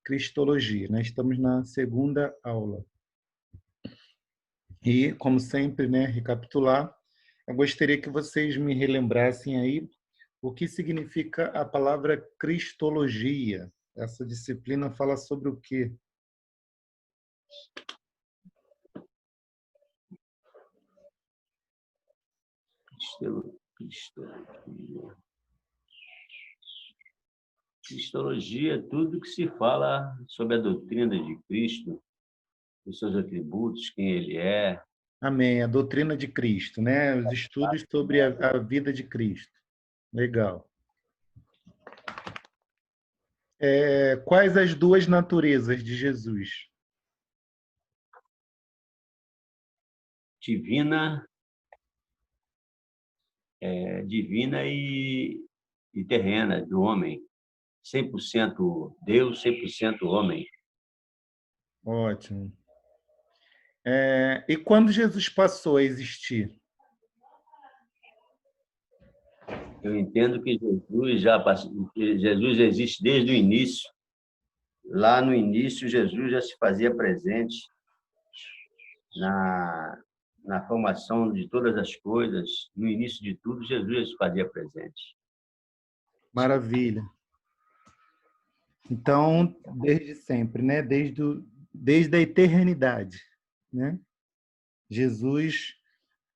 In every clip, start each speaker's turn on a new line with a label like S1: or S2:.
S1: Cristologia, né? Estamos na segunda aula. E, como sempre, né, recapitular, eu gostaria que vocês me relembrassem aí o que significa a palavra Cristologia. Essa disciplina fala sobre o quê?
S2: Cristologia é tudo que se fala sobre a doutrina de Cristo, os seus atributos, quem ele é.
S1: Amém. A doutrina de Cristo, né? Os estudos sobre a vida de Cristo. Legal. Quais as duas naturezas de Jesus?
S2: Divina, divina e terrena, do homem. 100% Deus, 100% homem.
S1: Ótimo. E quando Jesus passou a existir?
S2: Eu entendo que Jesus existe desde o início. Lá no início, Jesus já se fazia presente na formação de todas as coisas. No início de tudo, Jesus já se fazia presente.
S1: Maravilha. Então, desde sempre, né? Desde a eternidade, né? Jesus,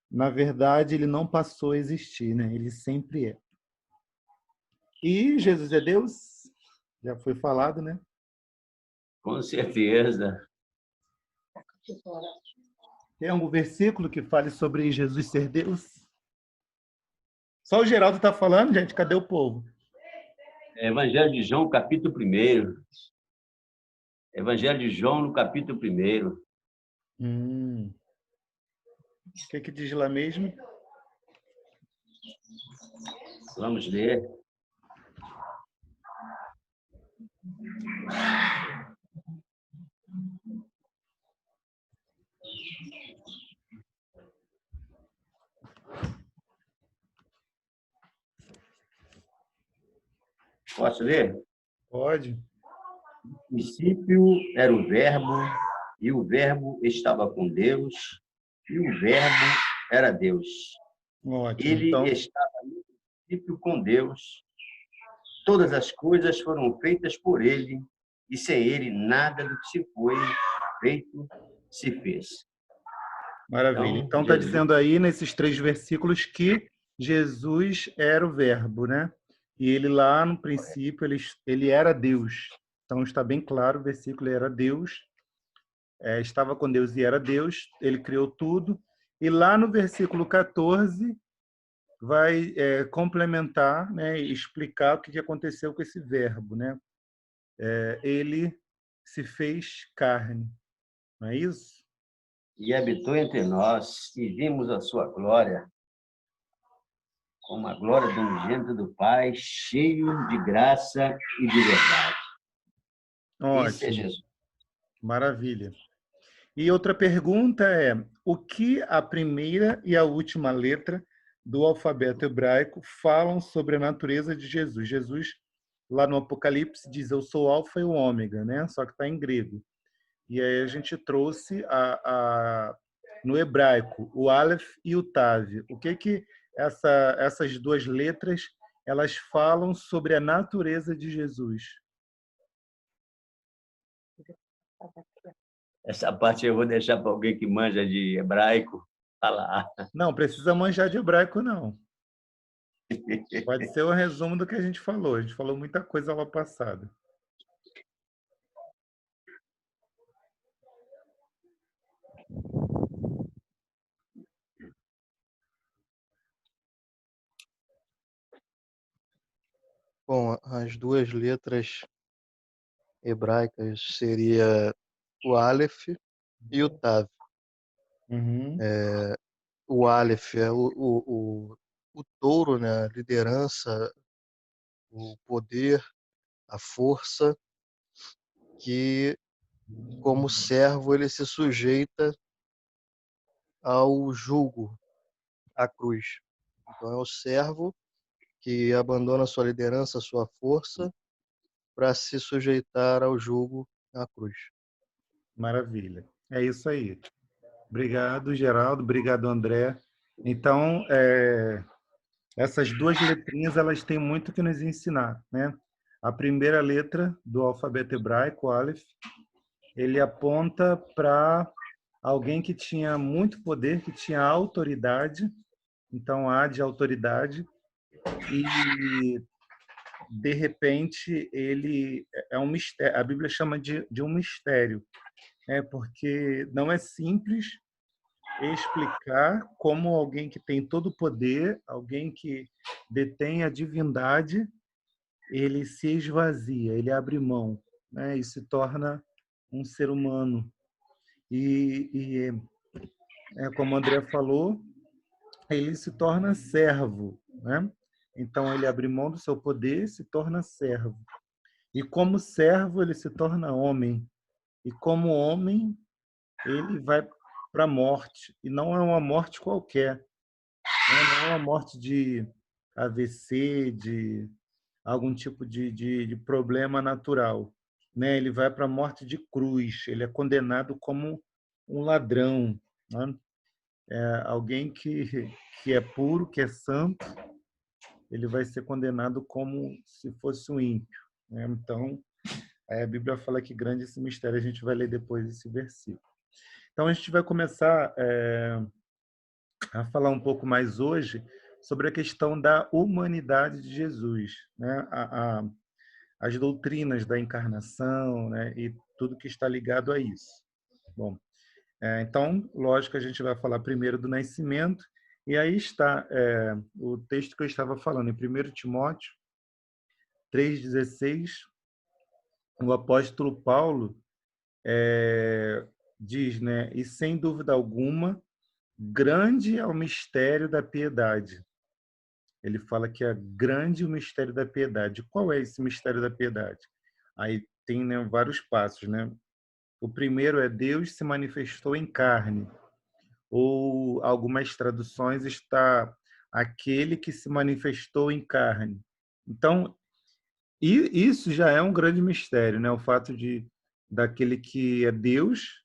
S1: na verdade, ele não passou a existir, né? Ele sempre é. E Jesus é Deus? Já foi falado, né?
S2: Com certeza.
S1: Tem algum versículo que fale sobre Jesus ser Deus? Só o Geraldo está falando, gente. Cadê o povo?
S2: Evangelho de João, capítulo 1. Evangelho de João, no capítulo 1.
S1: O que diz lá mesmo?
S2: Vamos ler. Posso ler?
S1: Pode.
S2: No princípio era o Verbo, e o Verbo estava com Deus, e o Verbo era Deus.
S1: Ótimo.
S2: Ele
S1: Então,
S2: estava no princípio com Deus. Todas as coisas foram feitas por ele, e sem ele nada do que se foi feito se fez.
S1: maravilha. Então está dizendo aí nesses 3 versículos que Jesus era o Verbo, né? E ele lá no princípio ele era Deus. Então está bem claro, o versículo era Deus, estava com Deus e era Deus. Ele criou tudo. E lá no versículo 14 vai complementar, né, e explicar o que aconteceu com esse Verbo, né? Ele se fez carne, não é isso?
S2: E habitou entre nós, e vimos a sua glória, como a glória do unigênito do Pai, cheio de graça e de verdade. Esse é
S1: Ótimo,
S2: Jesus.
S1: maravilha. E outra pergunta é: o que a primeira e a última letra do alfabeto hebraico falam sobre a natureza de Jesus? Jesus, lá no Apocalipse, diz: Eu sou o Alfa e o Ômega, né? Só que está em grego. E aí a gente trouxe no hebraico o Aleph e o Tav. O que essas 2 letras elas falam sobre a natureza de Jesus?
S2: Essa parte eu vou deixar para alguém que manja de hebraico falar.
S1: Não precisa manjar de hebraico, não. Pode ser um resumo do que a gente falou. A gente falou muita coisa lá passada.
S3: Bom, as 2 letras hebraicas seria o Aleph e o Tav.
S1: Uhum.
S3: O Aleph é o touro, né? A liderança, o poder, a força, que como servo ele se sujeita ao jugo, à cruz. Então é o servo que abandona sua liderança, sua força, para se sujeitar ao jugo na cruz.
S1: Maravilha. É isso aí. Obrigado, Geraldo. Obrigado, André. Então, essas duas letrinhas, elas têm muito que nos ensinar, né? A primeira letra do alfabeto hebraico, o Aleph, ele aponta para alguém que tinha muito poder, que tinha autoridade. Então, A de autoridade. E, de repente, ele é um mistério. A Bíblia chama de um mistério, porque não é simples explicar como alguém que tem todo o poder, alguém que detém a divindade, ele se esvazia, ele abre mão, né? E se torna um ser humano. E como o André falou, ele se torna servo, né? Então ele abre mão do seu poder e se torna servo. E como servo ele se torna homem. E como homem ele vai para a morte. E não é uma morte qualquer, né? Não é uma morte de AVC, de algum tipo de problema natural, né? Ele vai para a morte de cruz. Ele é condenado como um ladrão, né? Alguém que é puro, que é santo, ele vai ser condenado como se fosse um ímpio, né? Então, a Bíblia fala que grande é esse mistério, a gente vai ler depois esse versículo. Então, a gente vai começar a falar um pouco mais hoje sobre a questão da humanidade de Jesus, né? As doutrinas da encarnação, né? E tudo que está ligado a isso. Bom, então, lógico, a gente vai falar primeiro do nascimento, e aí está o texto que eu estava falando, em 1 Timóteo 3,16, o apóstolo Paulo diz, né? E sem dúvida alguma, grande é o mistério da piedade. Ele fala que é grande o mistério da piedade. Qual é esse mistério da piedade? Aí tem, né, vários passos, né? O primeiro é Deus se manifestou em carne, ou algumas traduções está aquele que se manifestou em carne. Então, isso já é um grande mistério, né? O fato de daquele que é Deus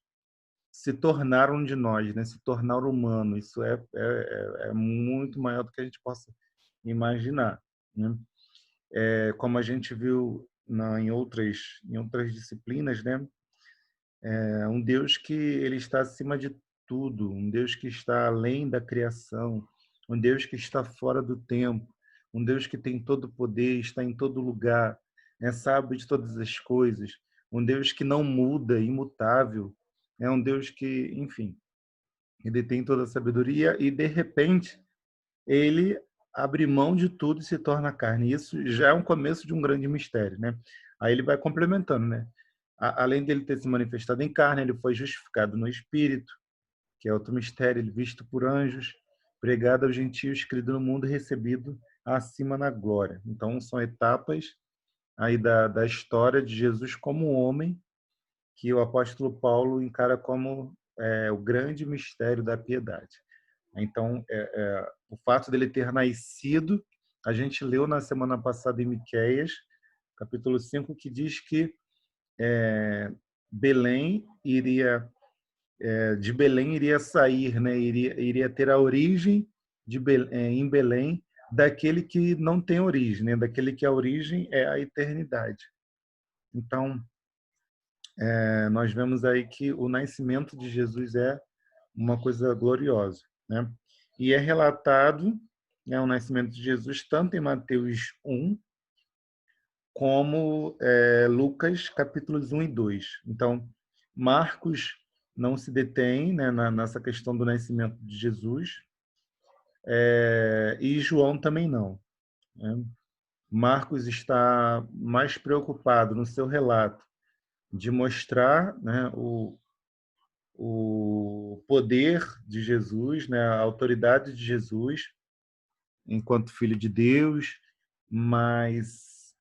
S1: se tornar um de nós, né? Se tornar humano. Isso é muito maior do que a gente possa imaginar, né? Como a gente viu em outras disciplinas, né? É um Deus que ele está acima de tudo, um Deus que está além da criação, um Deus que está fora do tempo, um Deus que tem todo o poder, está em todo lugar, sabe de todas as coisas, um Deus que não muda, imutável, é um Deus que, enfim, ele tem toda a sabedoria e, de repente, ele abre mão de tudo e se torna carne. Isso já é um começo de um grande mistério, né? Aí ele vai complementando, né? Além dele ter se manifestado em carne, ele foi justificado no Espírito, que é outro mistério, ele visto por anjos, pregado aos gentios, crido no mundo e recebido acima na glória. Então, são etapas aí da história de Jesus como homem, que o apóstolo Paulo encara como o grande mistério da piedade. Então, o fato dele ter nascido, a gente leu na semana passada em Miqueias, capítulo 5, que diz que Belém de Belém iria sair, né? Iria ter a origem em Belém daquele que não tem origem, né? Daquele que a origem é a eternidade. Então, nós vemos aí que o nascimento de Jesus é uma coisa gloriosa, né? E é relatado, né, o nascimento de Jesus tanto em Mateus 1 como Lucas capítulos 1 e 2. Então, Marcos não se detém, né, nessa questão do nascimento de Jesus, e João também não, né? Marcos está mais preocupado no seu relato de mostrar, né, o poder de Jesus, né, a autoridade de Jesus enquanto Filho de Deus, mas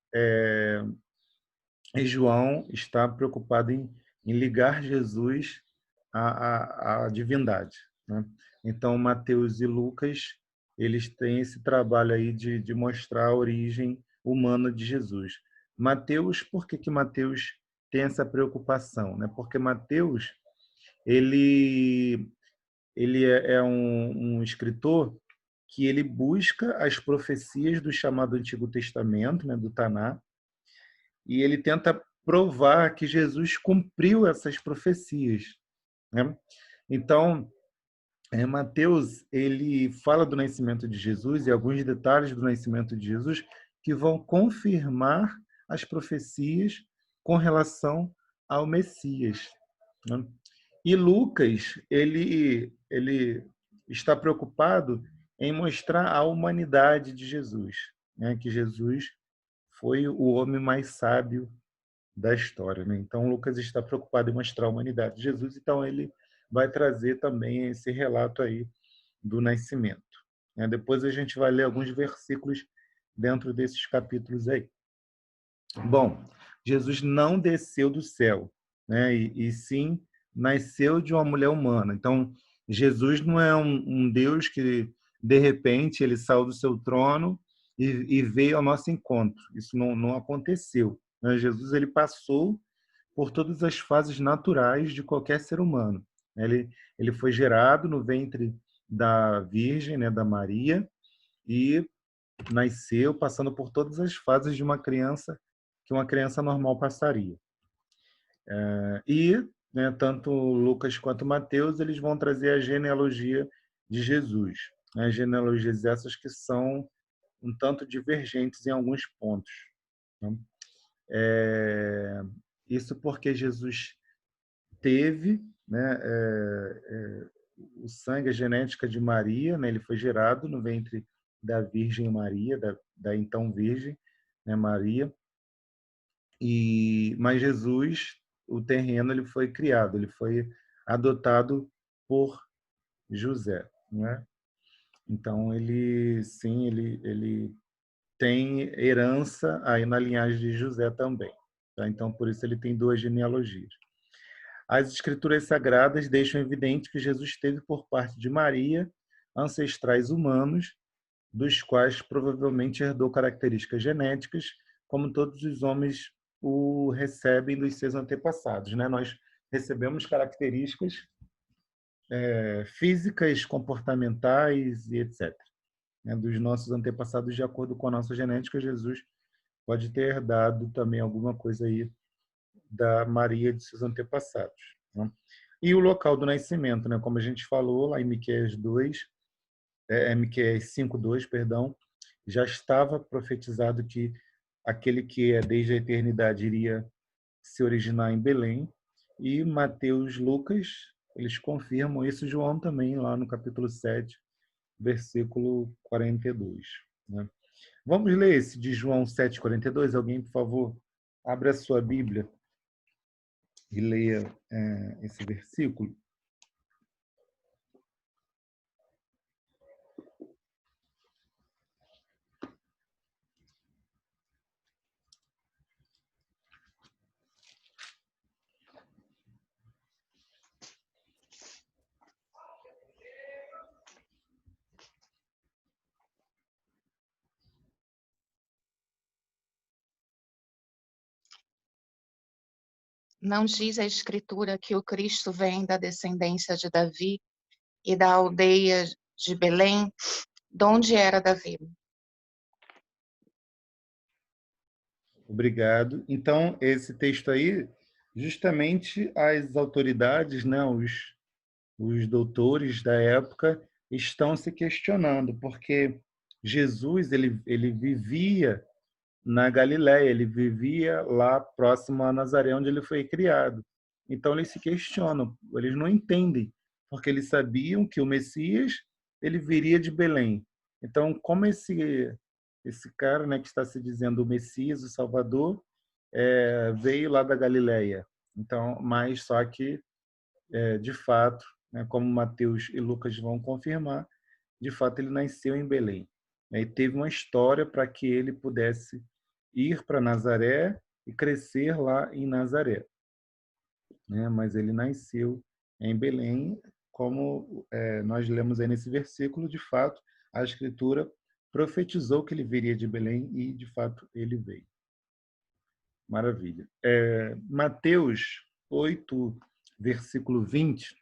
S1: João está preocupado em ligar Jesus à divindade, né? Então, Mateus e Lucas, eles têm esse trabalho aí de mostrar a origem humana de Jesus. Mateus, por que Mateus tem essa preocupação, né? Porque Mateus, ele é um escritor que ele busca as profecias do chamado Antigo Testamento, né, do Taná, e ele tenta provar que Jesus cumpriu essas profecias, né? Então, Mateus, ele fala do nascimento de Jesus e alguns detalhes do nascimento de Jesus que vão confirmar as profecias com relação ao Messias, né? E Lucas, ele está preocupado em mostrar a humanidade de Jesus, né? Que Jesus foi o homem mais sábio da história, né? Então, Lucas está preocupado em mostrar a humanidade de Jesus, então ele vai trazer também esse relato aí do nascimento, né? Depois a gente vai ler alguns versículos dentro desses capítulos aí. Bom, Jesus não desceu do céu, né? E sim nasceu de uma mulher humana. Então, Jesus não é um Deus que, de repente, ele saiu do seu trono e veio ao nosso encontro. Isso não aconteceu, né? Jesus ele passou por todas as fases naturais de qualquer ser humano. Ele foi gerado no ventre da Virgem, né, da Maria, e nasceu passando por todas as fases de uma criança que uma criança normal passaria. E, né, tanto Lucas quanto Mateus eles vão trazer a genealogia de Jesus, né, genealogias essas que são um tanto divergentes em alguns pontos, né? Isso porque Jesus teve, né, o sangue, a genética de Maria, né, ele foi gerado no ventre da Virgem Maria, da então Virgem, né, Maria, mas Jesus, o terreno, ele foi criado, ele foi adotado por José, né? Então ele, sim, ele tem herança aí na linhagem de José também, tá? Então por isso ele tem duas genealogias. As escrituras sagradas deixam evidente que Jesus teve por parte de Maria ancestrais humanos, dos quais provavelmente herdou características genéticas, como todos os homens o recebem dos seus antepassados, né? Nós recebemos características físicas, comportamentais e etc., né, dos nossos antepassados, de acordo com a nossa genética. Jesus pode ter herdado também alguma coisa aí da Maria de seus antepassados, né? E o local do nascimento, né? Como a gente falou lá em Miqueias 2, Miqueias 5:2, perdão, já estava profetizado que aquele que é desde a eternidade iria se originar em Belém. E Mateus, Lucas, eles confirmam isso, João também, lá no capítulo 7, versículo 42, né? Vamos ler esse de João 7:42. Alguém, por favor, abra a sua Bíblia e leia esse versículo.
S4: Não diz a Escritura que o Cristo vem da descendência de Davi e da aldeia de Belém, de onde era Davi?
S1: Obrigado. Então, esse texto aí, justamente as autoridades, né, os doutores da época estão se questionando, porque Jesus ele vivia na Galiléia, ele vivia lá próximo a Nazaré, onde ele foi criado. Então eles se questionam, eles não entendem, porque eles sabiam que o Messias ele viria de Belém. Então, como esse cara, né, que está se dizendo o Messias, o Salvador, veio lá da Galiléia. Então, mas só que de fato, né, como Mateus e Lucas vão confirmar, de fato ele nasceu em Belém, né, e teve uma história para que ele pudesse ir para Nazaré e crescer lá em Nazaré, né? Mas ele nasceu em Belém, como nós lemos aí nesse versículo. De fato, a Escritura profetizou que ele viria de Belém e, de fato, ele veio. Maravilha. Mateus 8, versículo 20,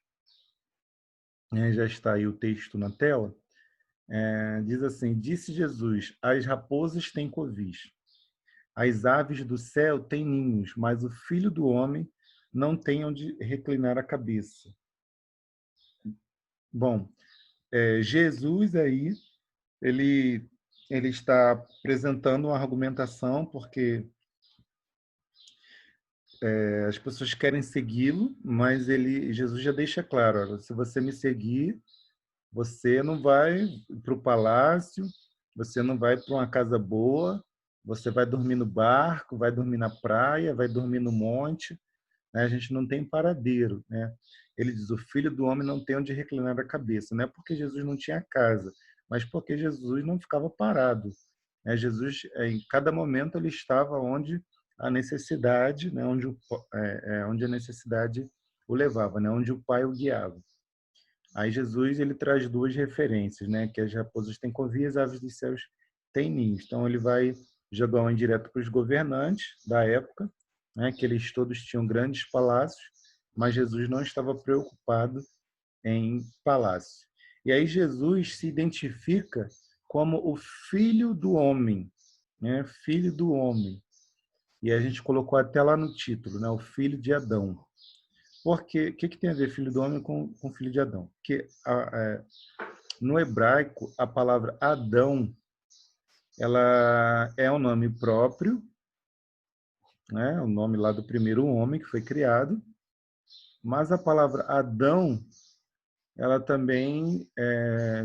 S1: né, já está aí o texto na tela, diz assim: Disse Jesus, as raposas têm covis, as aves do céu têm ninhos, mas o Filho do Homem não tem onde reclinar a cabeça. Bom, Jesus aí, ele, ele está apresentando uma argumentação, porque as pessoas querem segui-lo, mas Jesus já deixa claro: olha, se você me seguir, você não vai para o palácio, você não vai para uma casa boa, você vai dormir no barco, vai dormir na praia, vai dormir no monte, né? A gente não tem paradeiro, né? Ele diz: o Filho do Homem não tem onde reclinar a cabeça. Não é porque Jesus não tinha casa, mas porque Jesus não ficava parado, né? Jesus, em cada momento, ele estava onde a necessidade, né? Onde a necessidade o levava, né? Onde o Pai o guiava. Aí Jesus, ele traz duas referências, né? Que as raposas têm covil e as aves dos céus têm ninhos. Então ele vai jogar um indireto para os governantes da época, né? Que eles todos tinham grandes palácios, mas Jesus não estava preocupado em palácio. E aí Jesus se identifica como o Filho do Homem, né? Filho do Homem. E a gente colocou até lá no título, né? O Filho de Adão. Porque o que tem a ver filho do homem com filho de Adão? Porque no hebraico a palavra Adão, ela é um nome próprio, né? O nome lá do primeiro homem que foi criado, mas a palavra Adão, ela também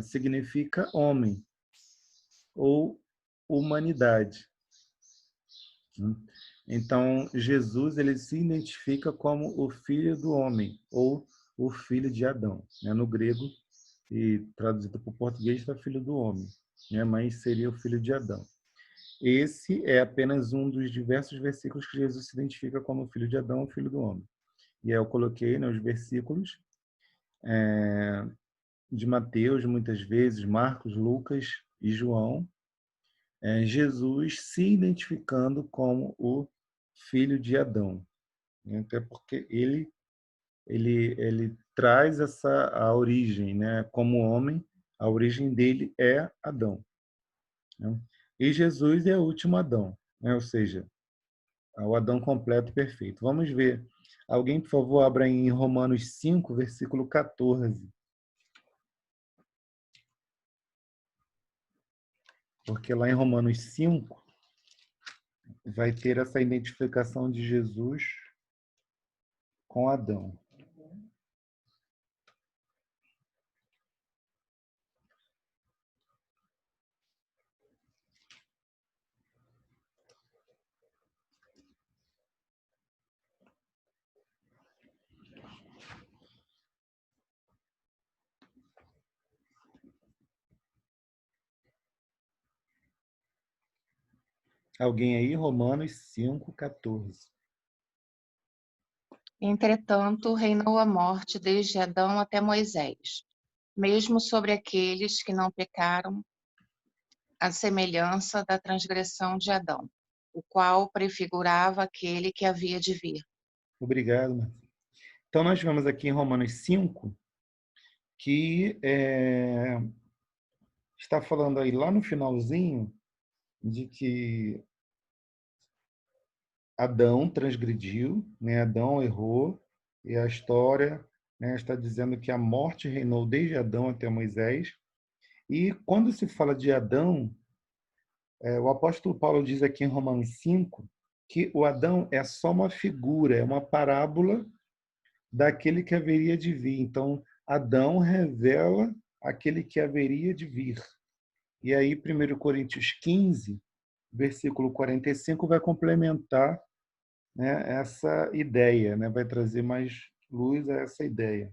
S1: significa homem ou humanidade. Então Jesus, ele se identifica como o filho do homem ou o filho de Adão, né? No grego, e traduzido para o português, está filho do homem, né? Mas seria o filho de Adão. Esse é apenas um dos diversos versículos que Jesus se identifica como filho de Adão, o filho do homem. E aí eu coloquei, né, os versículos de Mateus, muitas vezes, Marcos, Lucas e João, Jesus se identificando como o filho de Adão, né? Até porque ele traz a origem, né? Como homem, a origem dele é Adão, né? E Jesus é o último Adão, né? Ou seja, o Adão completo e perfeito. Vamos ver. Alguém, por favor, abra em Romanos 5, versículo 14. Porque lá em Romanos 5 vai ter essa identificação de Jesus com Adão. Alguém aí? Romanos 5, 14.
S4: Entretanto, reinou a morte desde Adão até Moisés, mesmo sobre aqueles que não pecaram, à semelhança da transgressão de Adão, o qual prefigurava aquele que havia de vir.
S1: Obrigado, Marcelo. Então, nós vemos aqui em Romanos 5 que está falando aí lá no finalzinho de que Adão transgrediu, né? Adão errou, e a história, né, está dizendo que a morte reinou desde Adão até Moisés. E quando se fala de Adão, o apóstolo Paulo diz aqui em Romanos 5 que o Adão é só uma figura, é uma parábola daquele que haveria de vir. Então, Adão revela aquele que haveria de vir. E aí, 1 Coríntios 15, versículo 45, vai complementar, né, essa ideia, né? Vai trazer mais luz a essa ideia.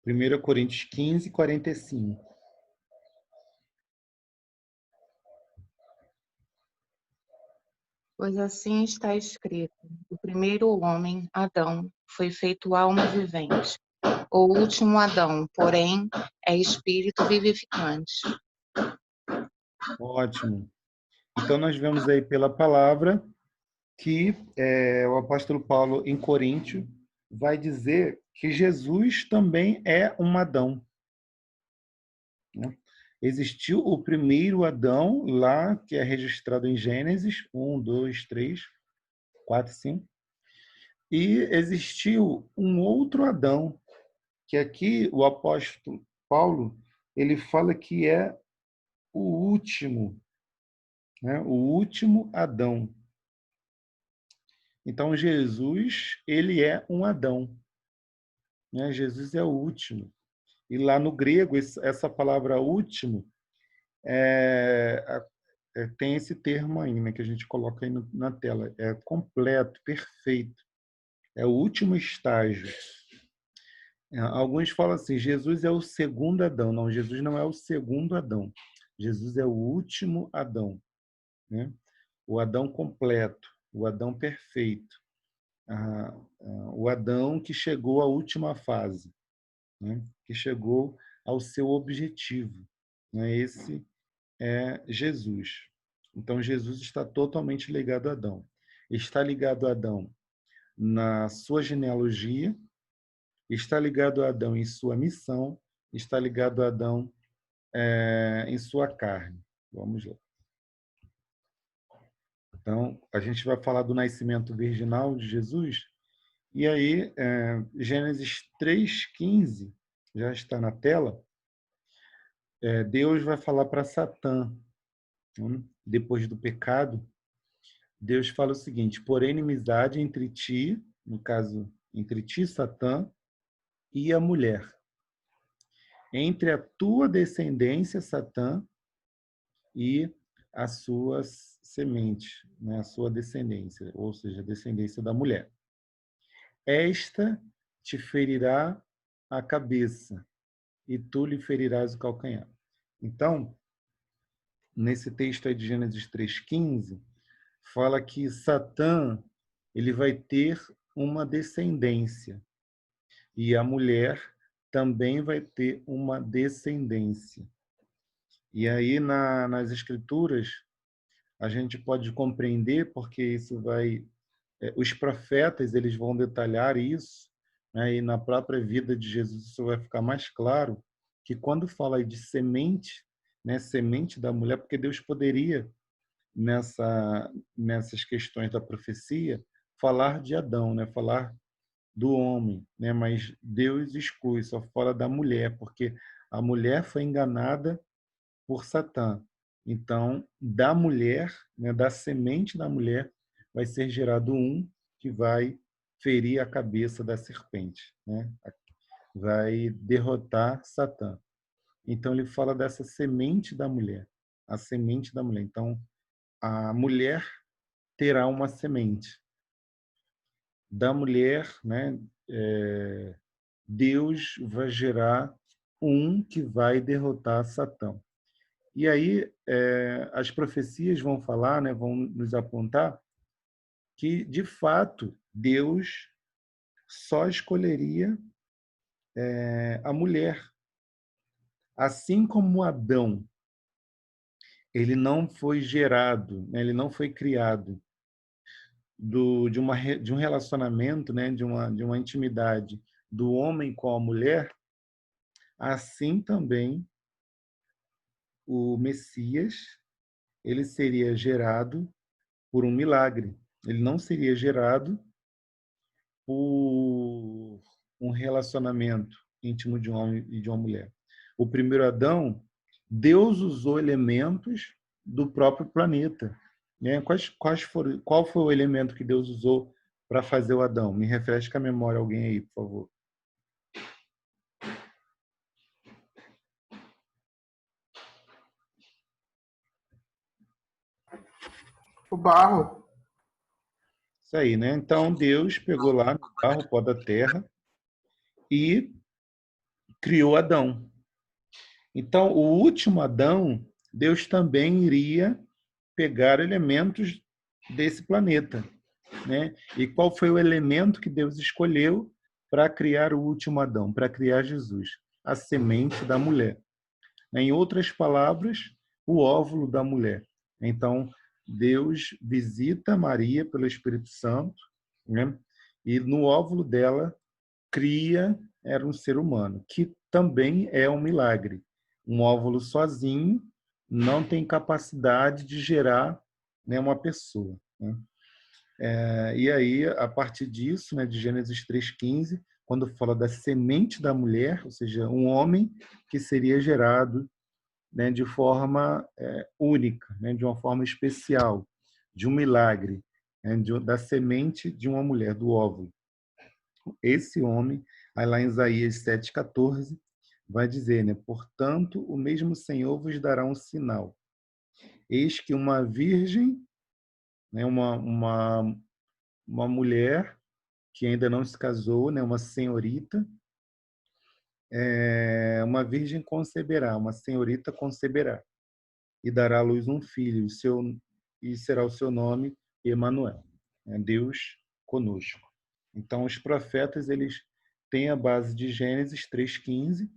S1: Primeira Coríntios 15, 45.
S4: Pois assim está escrito: o primeiro homem, Adão, foi feito alma vivente. O último Adão, porém, é espírito vivificante.
S1: Ótimo. Então, nós vemos aí pela palavra que o apóstolo Paulo, em Coríntio, vai dizer que Jesus também é um Adão, né? Existiu o primeiro Adão lá, que é registrado em Gênesis 1, 2, 3, 4, 5. E existiu um outro Adão, que aqui o apóstolo Paulo, ele fala que é o último, né? O último Adão. Então, Jesus, ele é um Adão, né? Jesus é o último. E lá no grego, essa palavra último tem esse termo aí, né, que a gente coloca aí na tela. É completo, perfeito. É o último estágio. Alguns falam assim, Jesus é o segundo Adão. Não, Jesus não é o segundo Adão. Jesus é o último Adão, né? O Adão completo, o Adão perfeito. O Adão que chegou à última fase, né? Que chegou ao seu objetivo, né? Esse é Jesus. Então, Jesus está totalmente ligado a Adão. Está ligado a Adão na sua genealogia, está ligado a Adão em sua missão, está ligado a Adão em sua carne. Vamos lá. Então, a gente vai falar do nascimento virginal de Jesus, e aí, Gênesis 3,15, já está na tela, Deus vai falar para Satã, depois do pecado, Deus fala o seguinte: porém, inimizade entre ti, no caso, entre ti, Satã, e a mulher, entre a tua descendência, Satã, e a sua semente, né, a sua descendência, ou seja, a descendência da mulher. Esta te ferirá a cabeça, e tu lhe ferirás o calcanhar. Então, nesse texto aí de Gênesis 3,15, fala que Satã, ele vai ter uma descendência, e a mulher também vai ter uma descendência. E aí, nas Escrituras, a gente pode compreender, porque isso vai... os profetas, eles vão detalhar isso, né? E na própria vida de Jesus isso vai ficar mais claro, que quando fala de semente, né, semente da mulher, porque Deus poderia, nessas questões da profecia, falar de Adão, né, falar do homem, né, mas Deus exclui, só fala da mulher, porque a mulher foi enganada por Satã. Então, da mulher, né, da semente da mulher, vai ser gerado um que vai ferir a cabeça da serpente, né? Vai derrotar Satã. Então, ele fala dessa semente da mulher, a semente da mulher. Então, a mulher terá uma semente. Da mulher, né, Deus vai gerar um que vai derrotar Satã. E aí as profecias vão falar, né, vão nos apontar que, de fato, Deus só escolheria a mulher. Assim como Adão, ele não foi gerado, né, ele não foi criado de um relacionamento, né, de uma intimidade do homem com a mulher, assim também o Messias, ele seria gerado por um milagre. Ele não seria gerado por um relacionamento íntimo de um homem e de uma mulher. O primeiro Adão, Deus usou elementos do próprio planeta, né? Qual foi o elemento que Deus usou para fazer o Adão? Me refresca a memória alguém aí, por favor.
S5: O barro.
S1: Isso aí, né? Então, Deus pegou lá no barro, pó da terra, e criou Adão. Então, o último Adão, Deus também iria pegar elementos desse planeta, né? E qual foi o elemento que Deus escolheu para criar o último Adão, para criar Jesus? A semente da mulher. Em outras palavras, o óvulo da mulher. Então, Deus visita Maria pelo Espírito Santo, né? E no óvulo dela era um ser humano, que também é um milagre. Um óvulo sozinho não tem capacidade de gerar, né, uma pessoa, né? E aí, a partir disso, né, de Gênesis 3,15, quando fala da semente da mulher, ou seja, um homem que seria gerado, né, de forma única, né, de uma forma especial, de um milagre, né, da semente de uma mulher, do óvulo. Esse homem, aí lá em Isaías 7,14, vai dizer, né, portanto, o mesmo Senhor vos dará um sinal. Eis que uma virgem, né, uma mulher que ainda não se casou, né, uma senhorita, uma virgem conceberá, uma senhorita conceberá, e dará à luz um filho, e será o seu nome Emanuel, né, Deus conosco. Então, os profetas, eles têm a base de Gênesis 3,15,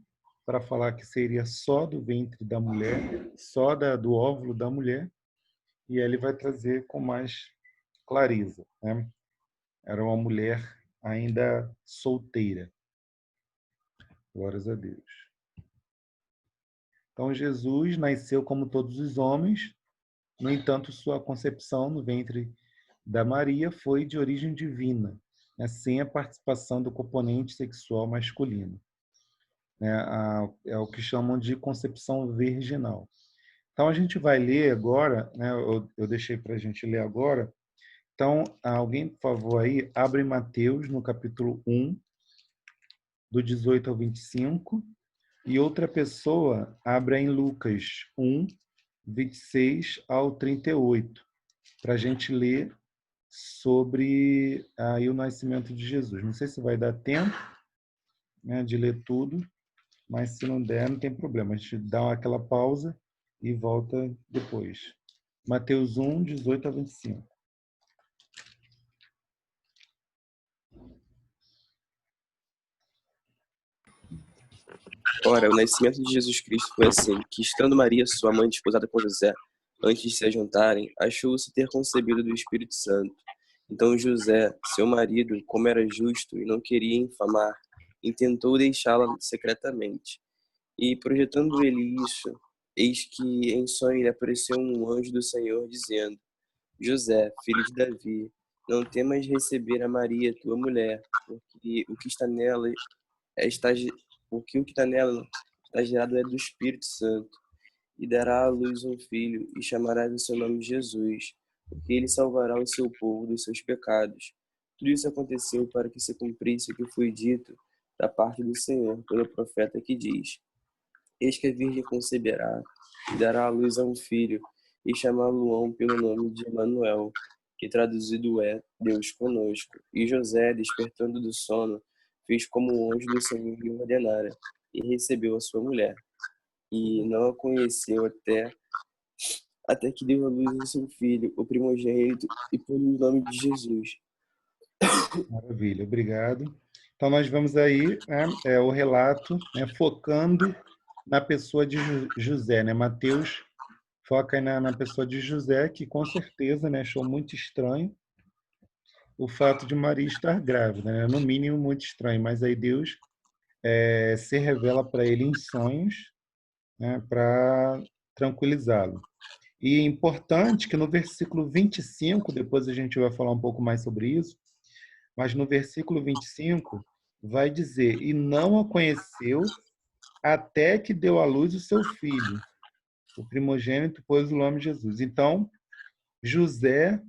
S1: para falar que seria só do ventre da mulher, só do óvulo da mulher, e ele vai trazer com mais clareza, né? Era uma mulher ainda solteira. Glórias a Deus. Então, Jesus nasceu como todos os homens, no entanto, sua concepção no ventre da Maria foi de origem divina, né, sem a participação do componente sexual masculino. É o que chamam de concepção virginal. Então, a gente vai ler agora, né, eu deixei para a gente ler agora. Então, alguém, por favor, aí, abre Mateus, no capítulo 1, do 18 ao 25, e outra pessoa abre em Lucas 1, 26 ao 38, para a gente ler sobre aí o nascimento de Jesus. Não sei se vai dar tempo, né, de ler tudo, mas se não der, não tem problema. A gente dá aquela pausa e volta depois. Mateus 1, 18 a 25.
S6: Ora, o nascimento de Jesus Cristo foi assim, que estando Maria, sua mãe, desposada com José, antes de se ajuntarem, achou-se ter concebido do Espírito Santo. Então José, seu marido, como era justo e não queria infamar, intentou deixá-la secretamente. E projetando ele isso, eis que em sonho lhe apareceu um anjo do Senhor, dizendo: José, filho de Davi, não temas receber a Maria, tua mulher, porque o que está nela está, porque o que está nela está gerado é do Espírito Santo, e dará à luz um filho, e chamará o seu nome Jesus, porque ele salvará o seu povo dos seus pecados. Tudo isso aconteceu para que se cumprisse o que foi dito da parte do Senhor pelo profeta que diz: Eis que a Virgem conceberá e dará à luz a um filho, e chamá-lo-ão pelo nome de Emanuel, que traduzido é Deus conosco. E José, despertando do sono, fez como o anjo do Senhor lhe ordenara, e recebeu a sua mulher. E não a conheceu até que deu à luz a seu filho, o primogênito, e pôs-lhe o nome de Jesus.
S1: Maravilha, obrigado. Então, nós vamos aí, o relato, né, focando na pessoa de José, né? Mateus foca aí na pessoa de José, que com certeza, né, achou muito estranho o fato de Maria estar grávida, né? No mínimo muito estranho, mas aí Deus se revela para ele em sonhos, né, para tranquilizá-lo. E é importante que no versículo 25, depois a gente vai falar um pouco mais sobre isso, mas no versículo 25 vai dizer: e não a conheceu até que deu à luz o seu filho, o primogênito, pôs o nome de Jesus. Então, José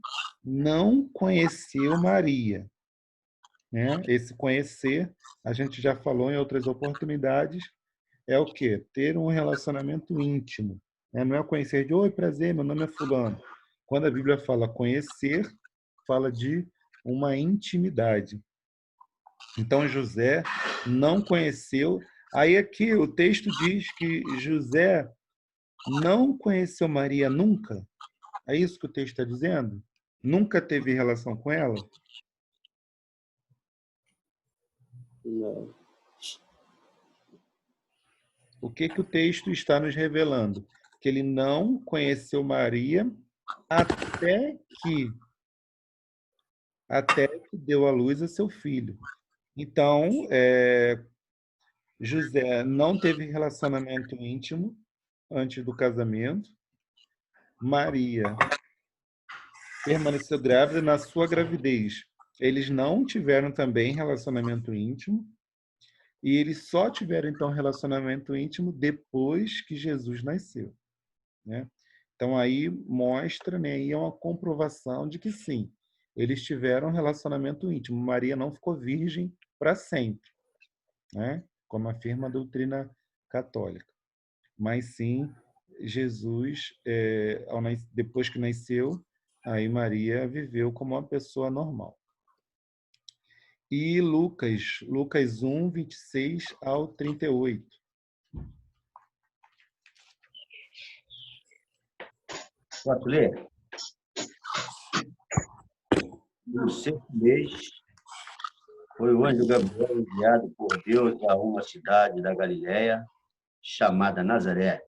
S1: não conheceu Maria, né? Esse conhecer, a gente já falou em outras oportunidades, é o quê? Ter um relacionamento íntimo, né? Não é conhecer de: oi, prazer, meu nome é fulano. Quando a Bíblia fala conhecer, fala de uma intimidade. Então José não conheceu. Aí aqui o texto diz que José não conheceu Maria nunca. É isso que o texto está dizendo? nunca teve relação com ela?
S6: Não.
S1: O que o texto está nos revelando? Que ele não conheceu Maria até que deu à luz a seu filho. Então, José não teve relacionamento íntimo antes do casamento. Maria permaneceu grávida na sua gravidez. Eles não tiveram também relacionamento íntimo. E eles só tiveram, então, relacionamento íntimo depois que Jesus nasceu, né? Então, aí mostra, né, aí é uma comprovação de que, sim, eles tiveram relacionamento íntimo. Maria não ficou virgem para sempre, né? Como afirma a doutrina católica. Mas, sim, Jesus, depois que nasceu, aí Maria viveu como uma pessoa normal. E Lucas 1, 26 ao 38.
S2: Posso ler? No sexto mês, foi o anjo Gabriel enviado por Deus a uma cidade da Galiléia, chamada Nazaré,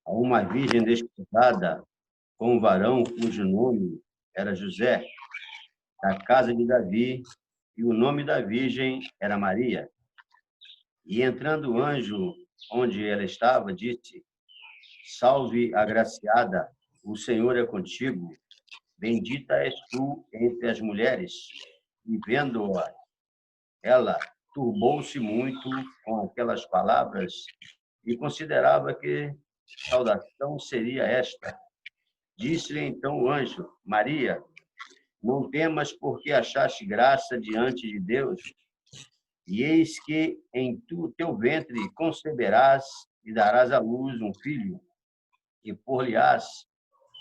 S2: a uma virgem desposada com um varão cujo nome era José, da casa de Davi, e o nome da virgem era Maria. E entrando o anjo onde ela estava, disse: Salve, agraciada, o Senhor é contigo. Bendita és tu entre as mulheres. E vendo-a, ela turbou-se muito com aquelas palavras e considerava que saudação seria esta. Disse-lhe então o anjo: Maria, não temas, porque achaste graça diante de Deus. E eis que em teu ventre conceberás e darás à luz um filho, e por-lhe-ás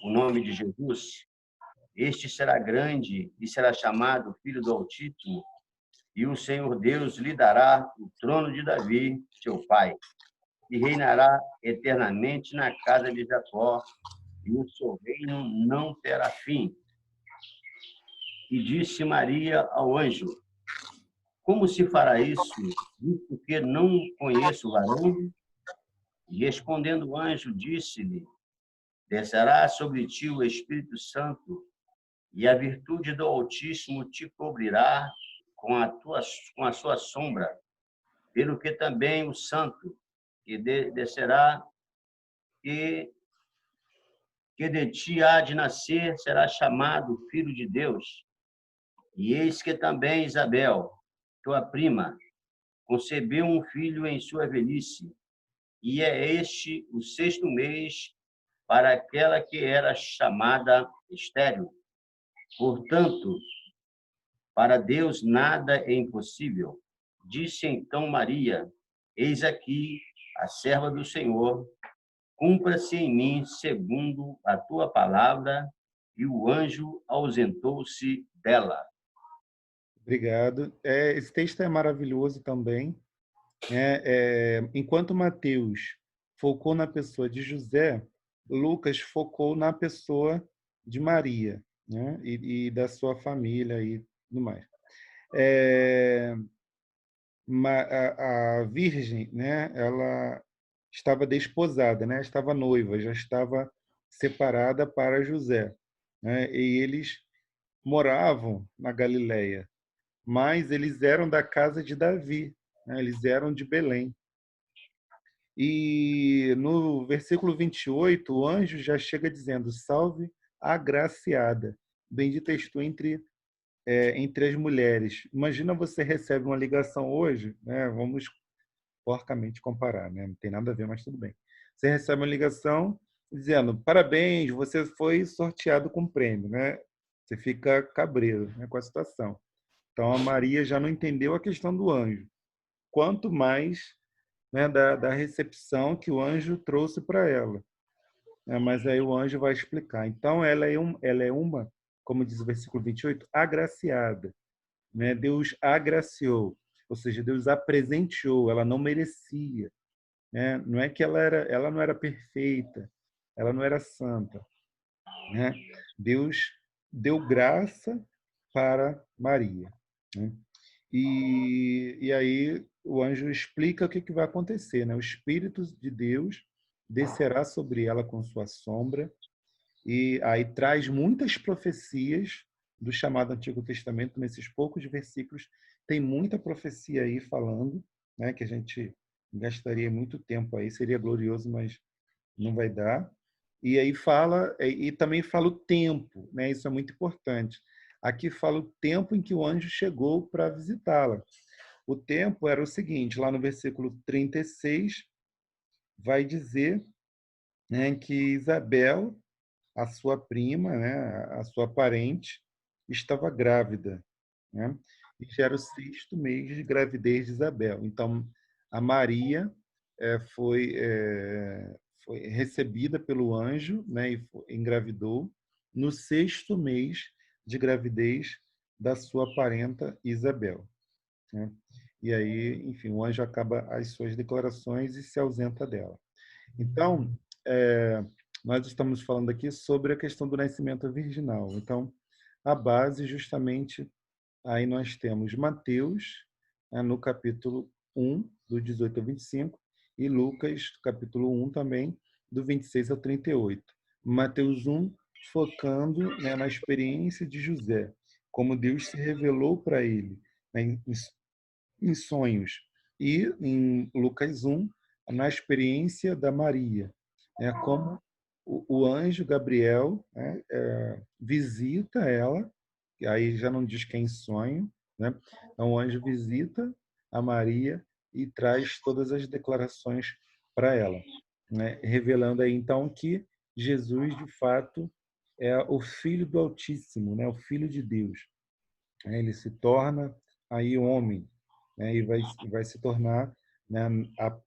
S2: o nome de Jesus. Este será grande e será chamado Filho do Altíssimo, e o Senhor Deus lhe dará o trono de Davi, seu pai, e reinará eternamente na casa de Jacó, e o seu reino não terá fim. E disse Maria ao anjo: Como se fará isso, visto que não conheço o varão? E respondendo o anjo, disse-lhe: Descerá sobre ti o Espírito Santo, e a virtude do Altíssimo te cobrirá com a sua sombra, pelo que também o Santo que descerá, que de ti há de nascer, será chamado Filho de Deus. E eis que também Isabel, tua prima, concebeu um filho em sua velhice, e é este o sexto mês para aquela que era chamada estéril. Portanto, para Deus nada é impossível. Disse então Maria: Eis aqui a serva do Senhor, cumpra-se em mim segundo a tua palavra. E o anjo ausentou-se dela.
S1: Obrigado. Esse texto é maravilhoso também, né? Enquanto Mateus focou na pessoa de José, Lucas focou na pessoa de Maria, né? E da sua família e tudo mais. A Virgem, né? Ela estava desposada, né? Estava noiva, já estava separada para José, né? E eles moravam na Galileia, mas eles eram da casa de Davi, né? Eles eram de Belém. E no versículo 28, o anjo já chega dizendo: Salve, agraciada, bendita és tu entre as mulheres. Imagina, você recebe uma ligação hoje, né? Vamos porcamente comparar, né? Não tem nada a ver, mas tudo bem. Você recebe uma ligação dizendo: Parabéns, você foi sorteado com prêmio, né? Você fica cabreiro, né, com a situação. Então, a Maria já não entendeu a questão do anjo, quanto mais, né, da recepção que o anjo trouxe para ela. Mas aí o anjo vai explicar. Então, ela é uma, como diz o versículo 28, agraciada, né? Deus agraciou, ou seja, Deus a presenteou, ela não merecia, né? Não é que ela não era perfeita, ela não era santa, né? Deus deu graça para Maria, né? E aí o anjo explica o que vai acontecer, né? O Espírito de Deus descerá sobre ela com sua sombra, e aí traz muitas profecias do chamado Antigo Testamento. Nesses poucos versículos tem muita profecia aí falando, né, que a gente gastaria muito tempo aí, seria glorioso, mas não vai dar. E aí fala, e também fala o tempo, né? Isso é muito importante. Aqui fala o tempo em que o anjo chegou para visitá-la. O tempo era o seguinte, lá no versículo 36, vai dizer, né, que Isabel, a sua prima, né, a sua parente, estava grávida, né? E já era o 6º mês de gravidez de Isabel. Então, a Maria foi recebida pelo anjo, né, e engravidou no 6º mês de gravidez da sua parenta Isabel, né? E aí, enfim, o anjo acaba as suas declarações e se ausenta dela. Então, nós estamos falando aqui sobre a questão do nascimento virginal. Então, a base, justamente, aí nós temos Mateus, né, no capítulo 1, do 18 ao 25, e Lucas, capítulo 1 também, do 26 ao 38. Mateus 1, focando, né, na experiência de José, como Deus se revelou para ele, né, em sonhos. E em Lucas 1, na experiência da Maria, né, como o anjo Gabriel, né, visita ela, e aí já não diz que é em sonho, né? Então o anjo visita a Maria e traz todas as declarações para ela, né? Revelando aí então que Jesus de fato é o Filho do Altíssimo, né? O Filho de Deus. Ele se torna aí homem, né? E vai se tornar, né,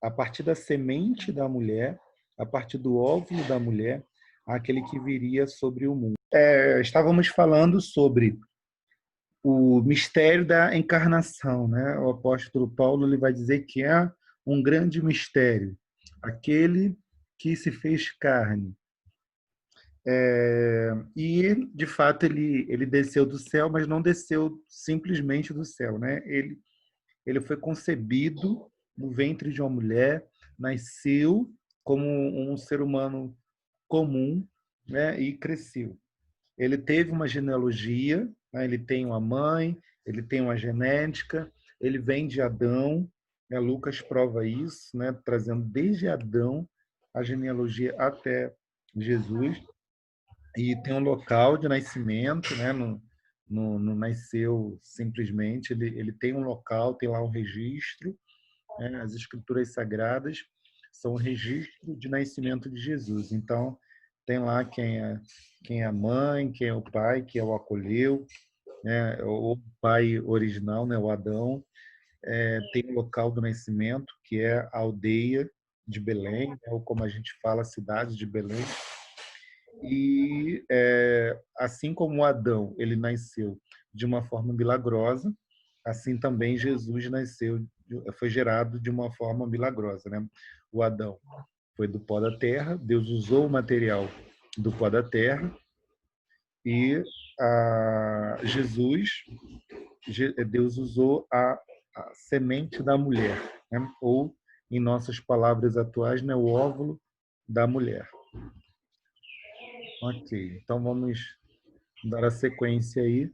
S1: a partir da semente da mulher, a partir do óvulo da mulher, aquele que viria sobre o mundo. Estávamos falando sobre o mistério da encarnação, né? O apóstolo Paulo ele vai dizer que é um grande mistério, aquele que se fez carne. E, de fato, ele desceu do céu, mas não desceu simplesmente do céu, né? Ele foi concebido no ventre de uma mulher, nasceu como um ser humano comum, né? E cresceu. Ele teve uma genealogia, né? Ele tem uma mãe, ele tem uma genética, ele vem de Adão, né? Lucas prova isso, né? Trazendo desde Adão a genealogia até Jesus. E tem um local de nascimento, né? Não nasceu simplesmente, ele tem um local, tem lá um registro, né? As escrituras sagradas são o registro de nascimento de Jesus. Então, tem lá quem é a mãe, quem é o pai, que o acolheu, né? O pai original, né? O Adão. Tem o local do nascimento, que é a aldeia de Belém, né? Ou como a gente fala, a cidade de Belém. E assim como Adão ele nasceu de uma forma milagrosa, assim também Jesus nasceu, foi gerado de uma forma milagrosa, né? O Adão foi do pó da terra, Deus usou o material do pó da terra, e Deus usou a semente da mulher, né? Ou em nossas palavras atuais, né, o óvulo da mulher. Ok, então vamos dar a sequência aí.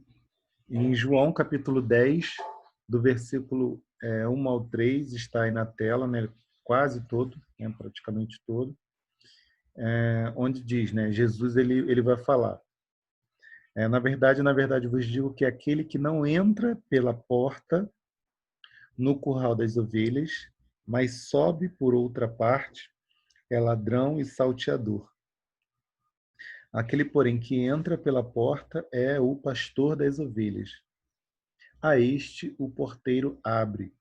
S1: Em João, capítulo 10, do versículo 1 ao 3, está aí na tela, né, quase todo, né, praticamente todo, onde diz, né, Jesus ele vai falar. Na verdade, vos digo que aquele que não entra pela porta no curral das ovelhas, mas sobe por outra parte, é ladrão e salteador. Aquele, porém, que entra pela porta é o pastor das ovelhas. A este o porteiro abre,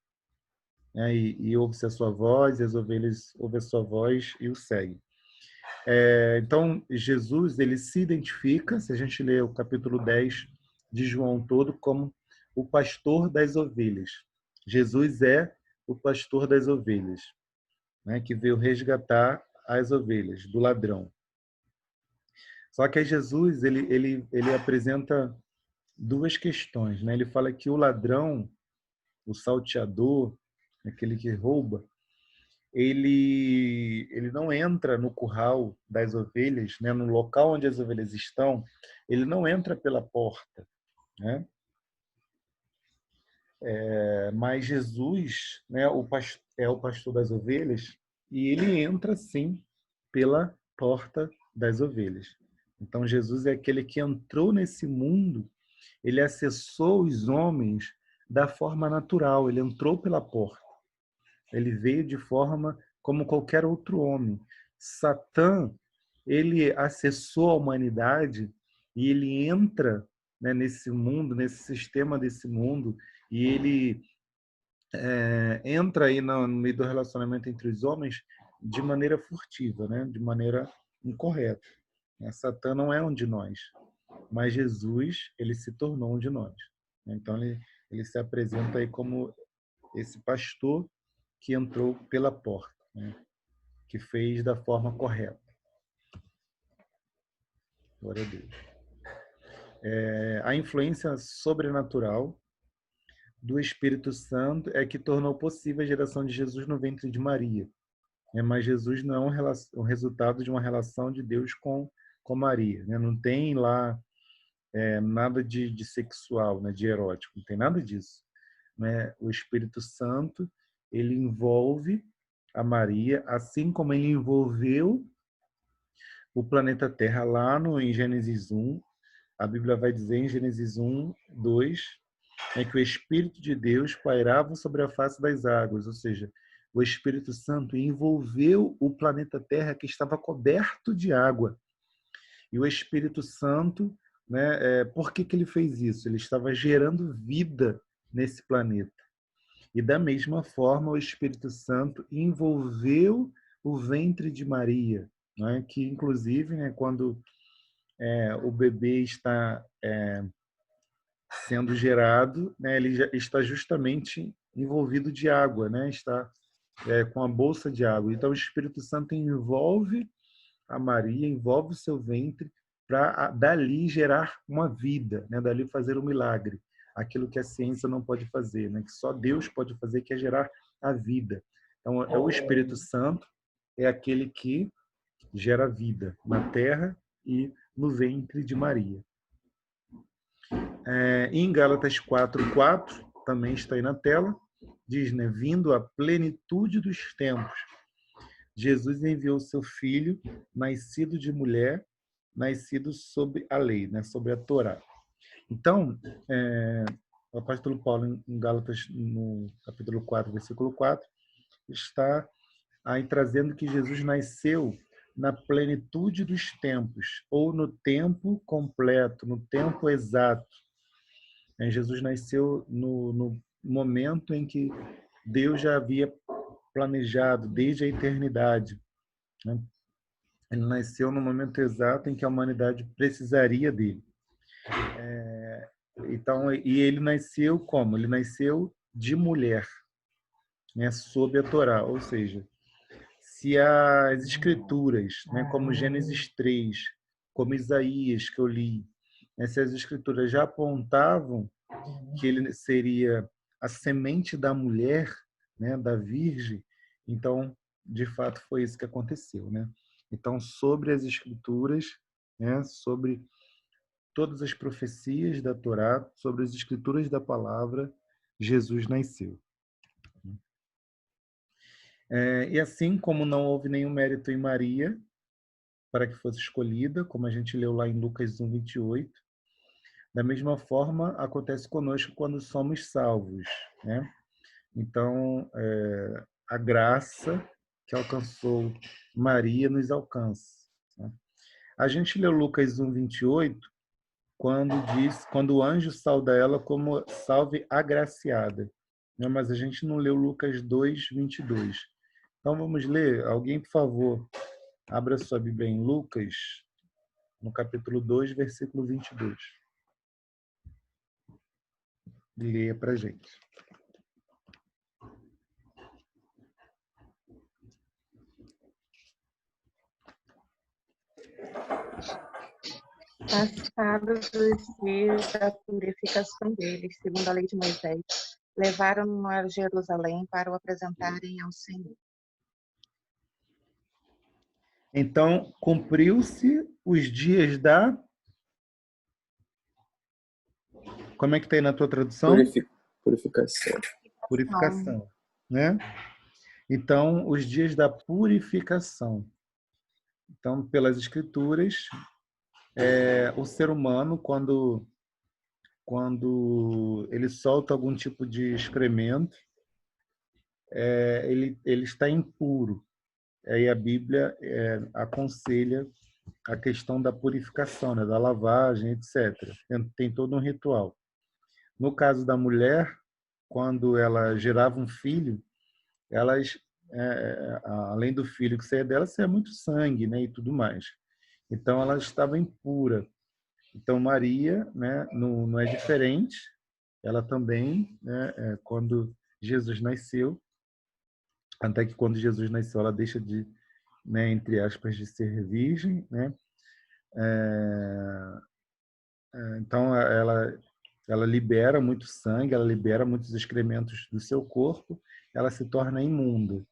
S1: né, e ouve-se a sua voz, e as ovelhas ouvem a sua voz e o seguem. Então, Jesus ele se identifica, se a gente ler o capítulo 10 de João todo, como o pastor das ovelhas. Jesus é o pastor das ovelhas, né, que veio resgatar as ovelhas do ladrão. Só que aí Jesus, ele apresenta duas questões, né? Ele fala que o ladrão, o salteador, aquele que rouba, ele não entra no curral das ovelhas, né? No local onde as ovelhas estão, ele não entra pela porta, né? Mas Jesus, né, é o pastor das ovelhas e ele entra sim pela porta das ovelhas. Então Jesus é aquele que entrou nesse mundo, ele acessou os homens da forma natural, ele entrou pela porta. Ele veio de forma como qualquer outro homem. Satã, ele acessou a humanidade e ele entra, né, nesse mundo, nesse sistema desse mundo, e ele entra aí no meio do relacionamento entre os homens de maneira furtiva, né, de maneira incorreta. Satã não é um de nós, mas Jesus, ele se tornou um de nós. Então, ele se apresenta aí como esse pastor que entrou pela porta, né? Que fez da forma correta. Glória a Deus. A influência sobrenatural do Espírito Santo é que tornou possível a geração de Jesus no ventre de Maria. Mas Jesus não é um resultado de uma relação de Deus com Maria. Não tem lá nada de sexual, né, de erótico, não tem nada disso. O Espírito Santo, ele envolve a Maria, assim como ele envolveu o planeta Terra lá em Gênesis 1. A Bíblia vai dizer em Gênesis 1, 2, que o Espírito de Deus pairava sobre a face das águas, ou seja, o Espírito Santo envolveu o planeta Terra que estava coberto de água. E o Espírito Santo, né, por que ele fez isso? Ele estava gerando vida nesse planeta. E da mesma forma, o Espírito Santo envolveu o ventre de Maria, né, que inclusive, né, quando o bebê está sendo gerado, né, ele já está justamente envolvido de água, né, está com a bolsa de água. Então, o Espírito Santo envolve a Maria, envolve o seu ventre para dali gerar uma vida, né, dali fazer um milagre, aquilo que a ciência não pode fazer, né, que só Deus pode fazer, que é gerar a vida. Então, é o Espírito Santo, é aquele que gera vida na terra e no ventre de Maria. Em Gálatas 4:4, também está aí na tela, diz, né, vindo a plenitude dos tempos, Jesus enviou seu filho, nascido de mulher, nascido sob a lei, né, sobre a Torá. Então, o apóstolo Paulo, em Gálatas, no capítulo 4, versículo 4, está aí trazendo que Jesus nasceu na plenitude dos tempos, ou no tempo completo, no tempo exato. Jesus nasceu no momento em que Deus já havia planejado desde a eternidade, né? Ele nasceu no momento exato em que a humanidade precisaria dele. Então, e ele nasceu como? Ele nasceu de mulher, né, sob a Torá, ou seja, se as escrituras, né, como Gênesis 3, como Isaías, que eu li, né, se as escrituras já apontavam que ele seria a semente da mulher, né, da virgem, então, de fato, foi isso que aconteceu, né? Então, sobre as escrituras, né, sobre todas as profecias da Torá, sobre as escrituras da palavra, Jesus nasceu. E assim como não houve nenhum mérito em Maria para que fosse escolhida, como a gente leu lá em Lucas 1:28, da mesma forma acontece conosco quando somos salvos, né? Então, a graça que alcançou Maria nos alcança, né? A gente leu Lucas 1:28 quando o anjo sauda ela como salve agraciada, né? Mas a gente não leu Lucas 2:22. Então vamos ler. Alguém, por favor, abra sua Bíblia em Lucas, no capítulo 2, versículo 22. E leia para a gente.
S4: Passados os dias da purificação deles, segundo a lei de Moisés, levaram-no a Jerusalém para o apresentarem ao Senhor.
S1: Então, cumpriu-se os dias da... Como é que está aí na tua tradução?
S6: Purificação.
S1: Purificação, né? Então, os dias da purificação. Então, pelas escrituras, o ser humano, quando ele solta algum tipo de excremento, ele está impuro. Aí a Bíblia aconselha a questão da purificação, né? Da lavagem, etc. Tem todo um ritual. No caso da mulher, quando ela gerava um filho, elas, além do filho que saía dela, saía muito sangue, né? E tudo mais. Então, ela estava impura. Então, Maria, né, não é diferente. Ela também, né, quando Jesus nasceu, até que quando Jesus nasceu, ela deixa de, né, entre aspas, de ser virgem, né? Então, ela libera muito sangue, ela libera muitos excrementos do seu corpo, ela se torna imunda.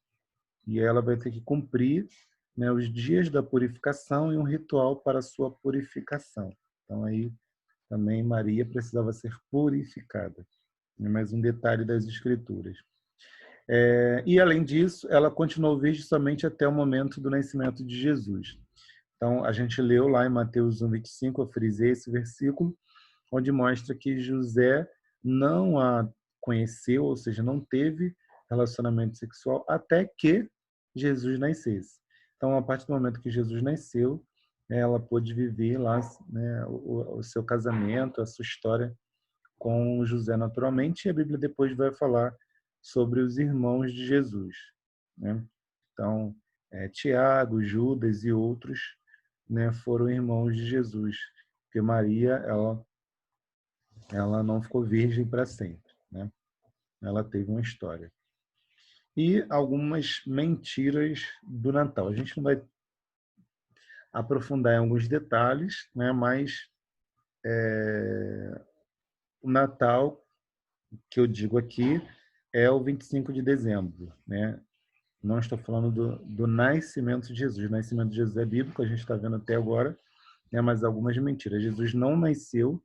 S1: E ela vai ter que cumprir, né, os dias da purificação e um ritual para a sua purificação. Então, aí também Maria precisava ser purificada. Mais um detalhe das Escrituras. E, além disso, ela continuou virgem somente até o momento do nascimento de Jesus. Então, a gente leu lá em Mateus 1:25, eu frisei esse versículo, onde mostra que José não a conheceu, ou seja, não teve relacionamento sexual até que Jesus nascesse. Então, a partir do momento que Jesus nasceu, ela pôde viver lá, né, o seu casamento, a sua história com José naturalmente, e a Bíblia depois vai falar sobre os irmãos de Jesus, né? Então, Tiago, Judas e outros, né, foram irmãos de Jesus, porque Maria, ela não ficou virgem para sempre, né? Ela teve uma história. E algumas mentiras do Natal. A gente não vai aprofundar em alguns detalhes, né? Mas o Natal, que eu digo aqui, é o 25 de dezembro, né? Não estou falando do nascimento de Jesus. O nascimento de Jesus é bíblico, a gente está vendo até agora, né? Mas algumas mentiras. Jesus não nasceu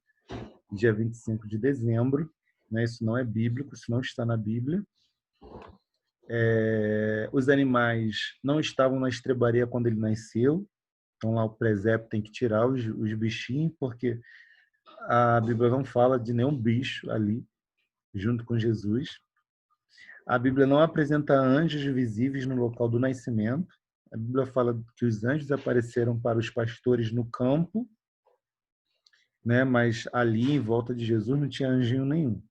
S1: dia 25 de dezembro, né? Isso não é bíblico, isso não está na Bíblia. Os animais não estavam na estrebaria quando ele nasceu, então lá o presépio tem que tirar os bichinhos, porque a Bíblia não fala de nenhum bicho ali, junto com Jesus. A Bíblia não apresenta anjos visíveis no local do nascimento. A Bíblia fala que os anjos apareceram para os pastores no campo, né? Mas ali, em volta de Jesus, não tinha anjinho nenhum.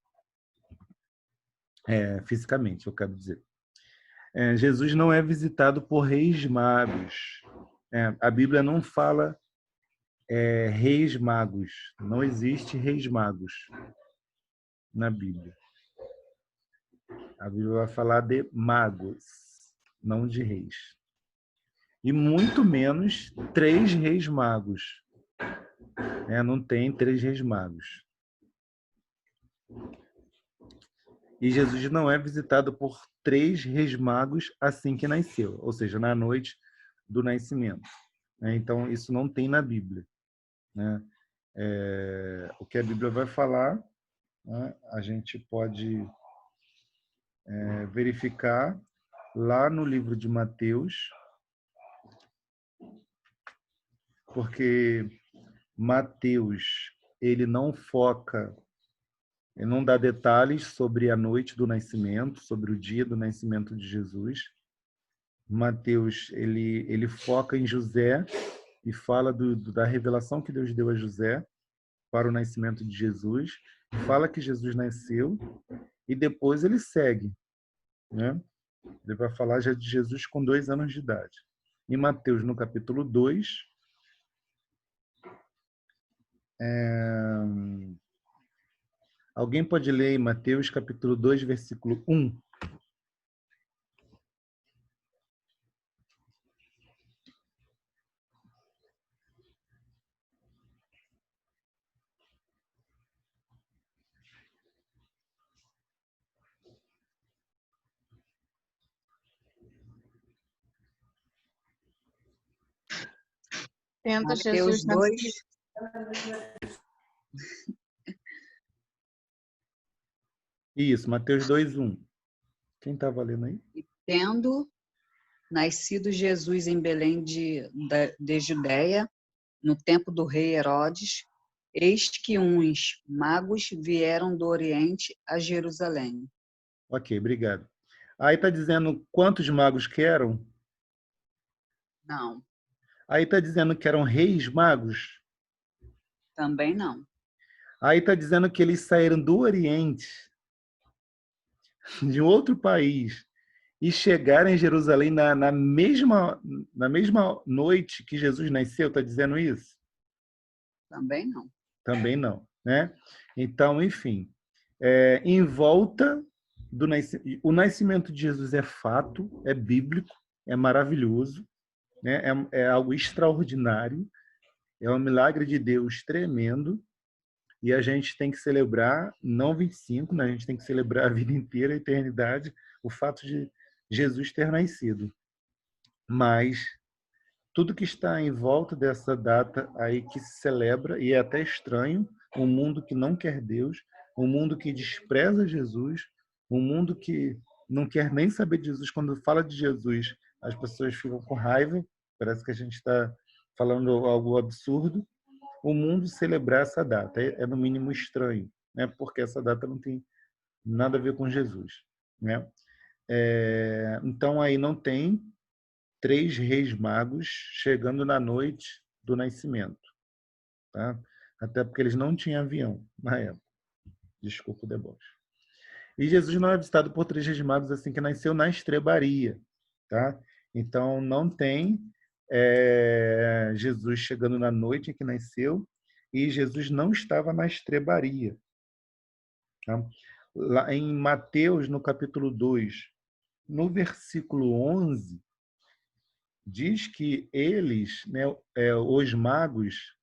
S1: Fisicamente, eu quero dizer. Jesus não é visitado por reis magos. A Bíblia não fala reis magos. Não existe reis magos na Bíblia. A Bíblia vai falar de magos, não de reis. E muito menos 3 reis magos. Não tem 3 reis magos. E Jesus não é visitado por 3 reis magos assim que nasceu, ou seja, na noite do nascimento. Então, isso não tem na Bíblia, né? O que a Bíblia vai falar, né, a gente pode verificar lá no livro de Mateus, porque Mateus, ele não foca, ele não dá detalhes sobre a noite do nascimento, sobre o dia do nascimento de Jesus. Mateus, ele foca em José e fala da revelação que Deus deu a José para o nascimento de Jesus, fala que Jesus nasceu e depois ele segue, né? Ele vai falar já de Jesus com 2 anos de idade. Em Mateus, no capítulo 2, alguém pode ler em Mateus, capítulo 2, versículo 1?
S4: Tendo
S7: Mateus
S4: Jesus
S7: 2,
S4: nascido.
S1: Isso, Mateus 2:1. Quem estava lendo aí?
S7: tendo nascido Jesus em Belém de Judéia, no tempo do rei Herodes, eis que uns magos vieram do Oriente a Jerusalém.
S1: Ok, obrigado. Aí está dizendo quantos magos que eram?
S7: Não,
S1: Aí está dizendo que eram reis magos?
S7: também não.
S1: Aí está dizendo que eles saíram do Oriente, de outro país, e chegaram em Jerusalém na mesma noite que Jesus nasceu? Está dizendo isso?
S7: Também não.
S1: Também não, né? Então, enfim, em volta do nascimento, o nascimento de Jesus é fato, é bíblico, é maravilhoso, né? É algo extraordinário, é um milagre de Deus tremendo, e a gente tem que celebrar, não 25, né? A gente tem que celebrar a vida inteira, a eternidade, o fato de Jesus ter nascido. Mas tudo que está em volta dessa data aí que se celebra, e é até estranho, um mundo que não quer Deus, um mundo que despreza Jesus, um mundo que não quer nem saber de Jesus. Quando fala de Jesus, as pessoas ficam com raiva, parece que a gente está falando algo absurdo. O mundo celebrar essa data é no mínimo estranho, né? Porque essa data não tem nada a ver com Jesus, né? Então aí não tem 3 reis magos chegando na noite do nascimento, tá? Até porque eles não tinham avião na época. Desculpa o deboche. E Jesus não é visitado por 3 reis magos assim que nasceu na estrebaria, tá? Então não tem Jesus chegando na noite em que nasceu, e Jesus não estava na estrebaria, tá? Lá em Mateus, no capítulo 2, no versículo 11, diz que eles, né, os magos,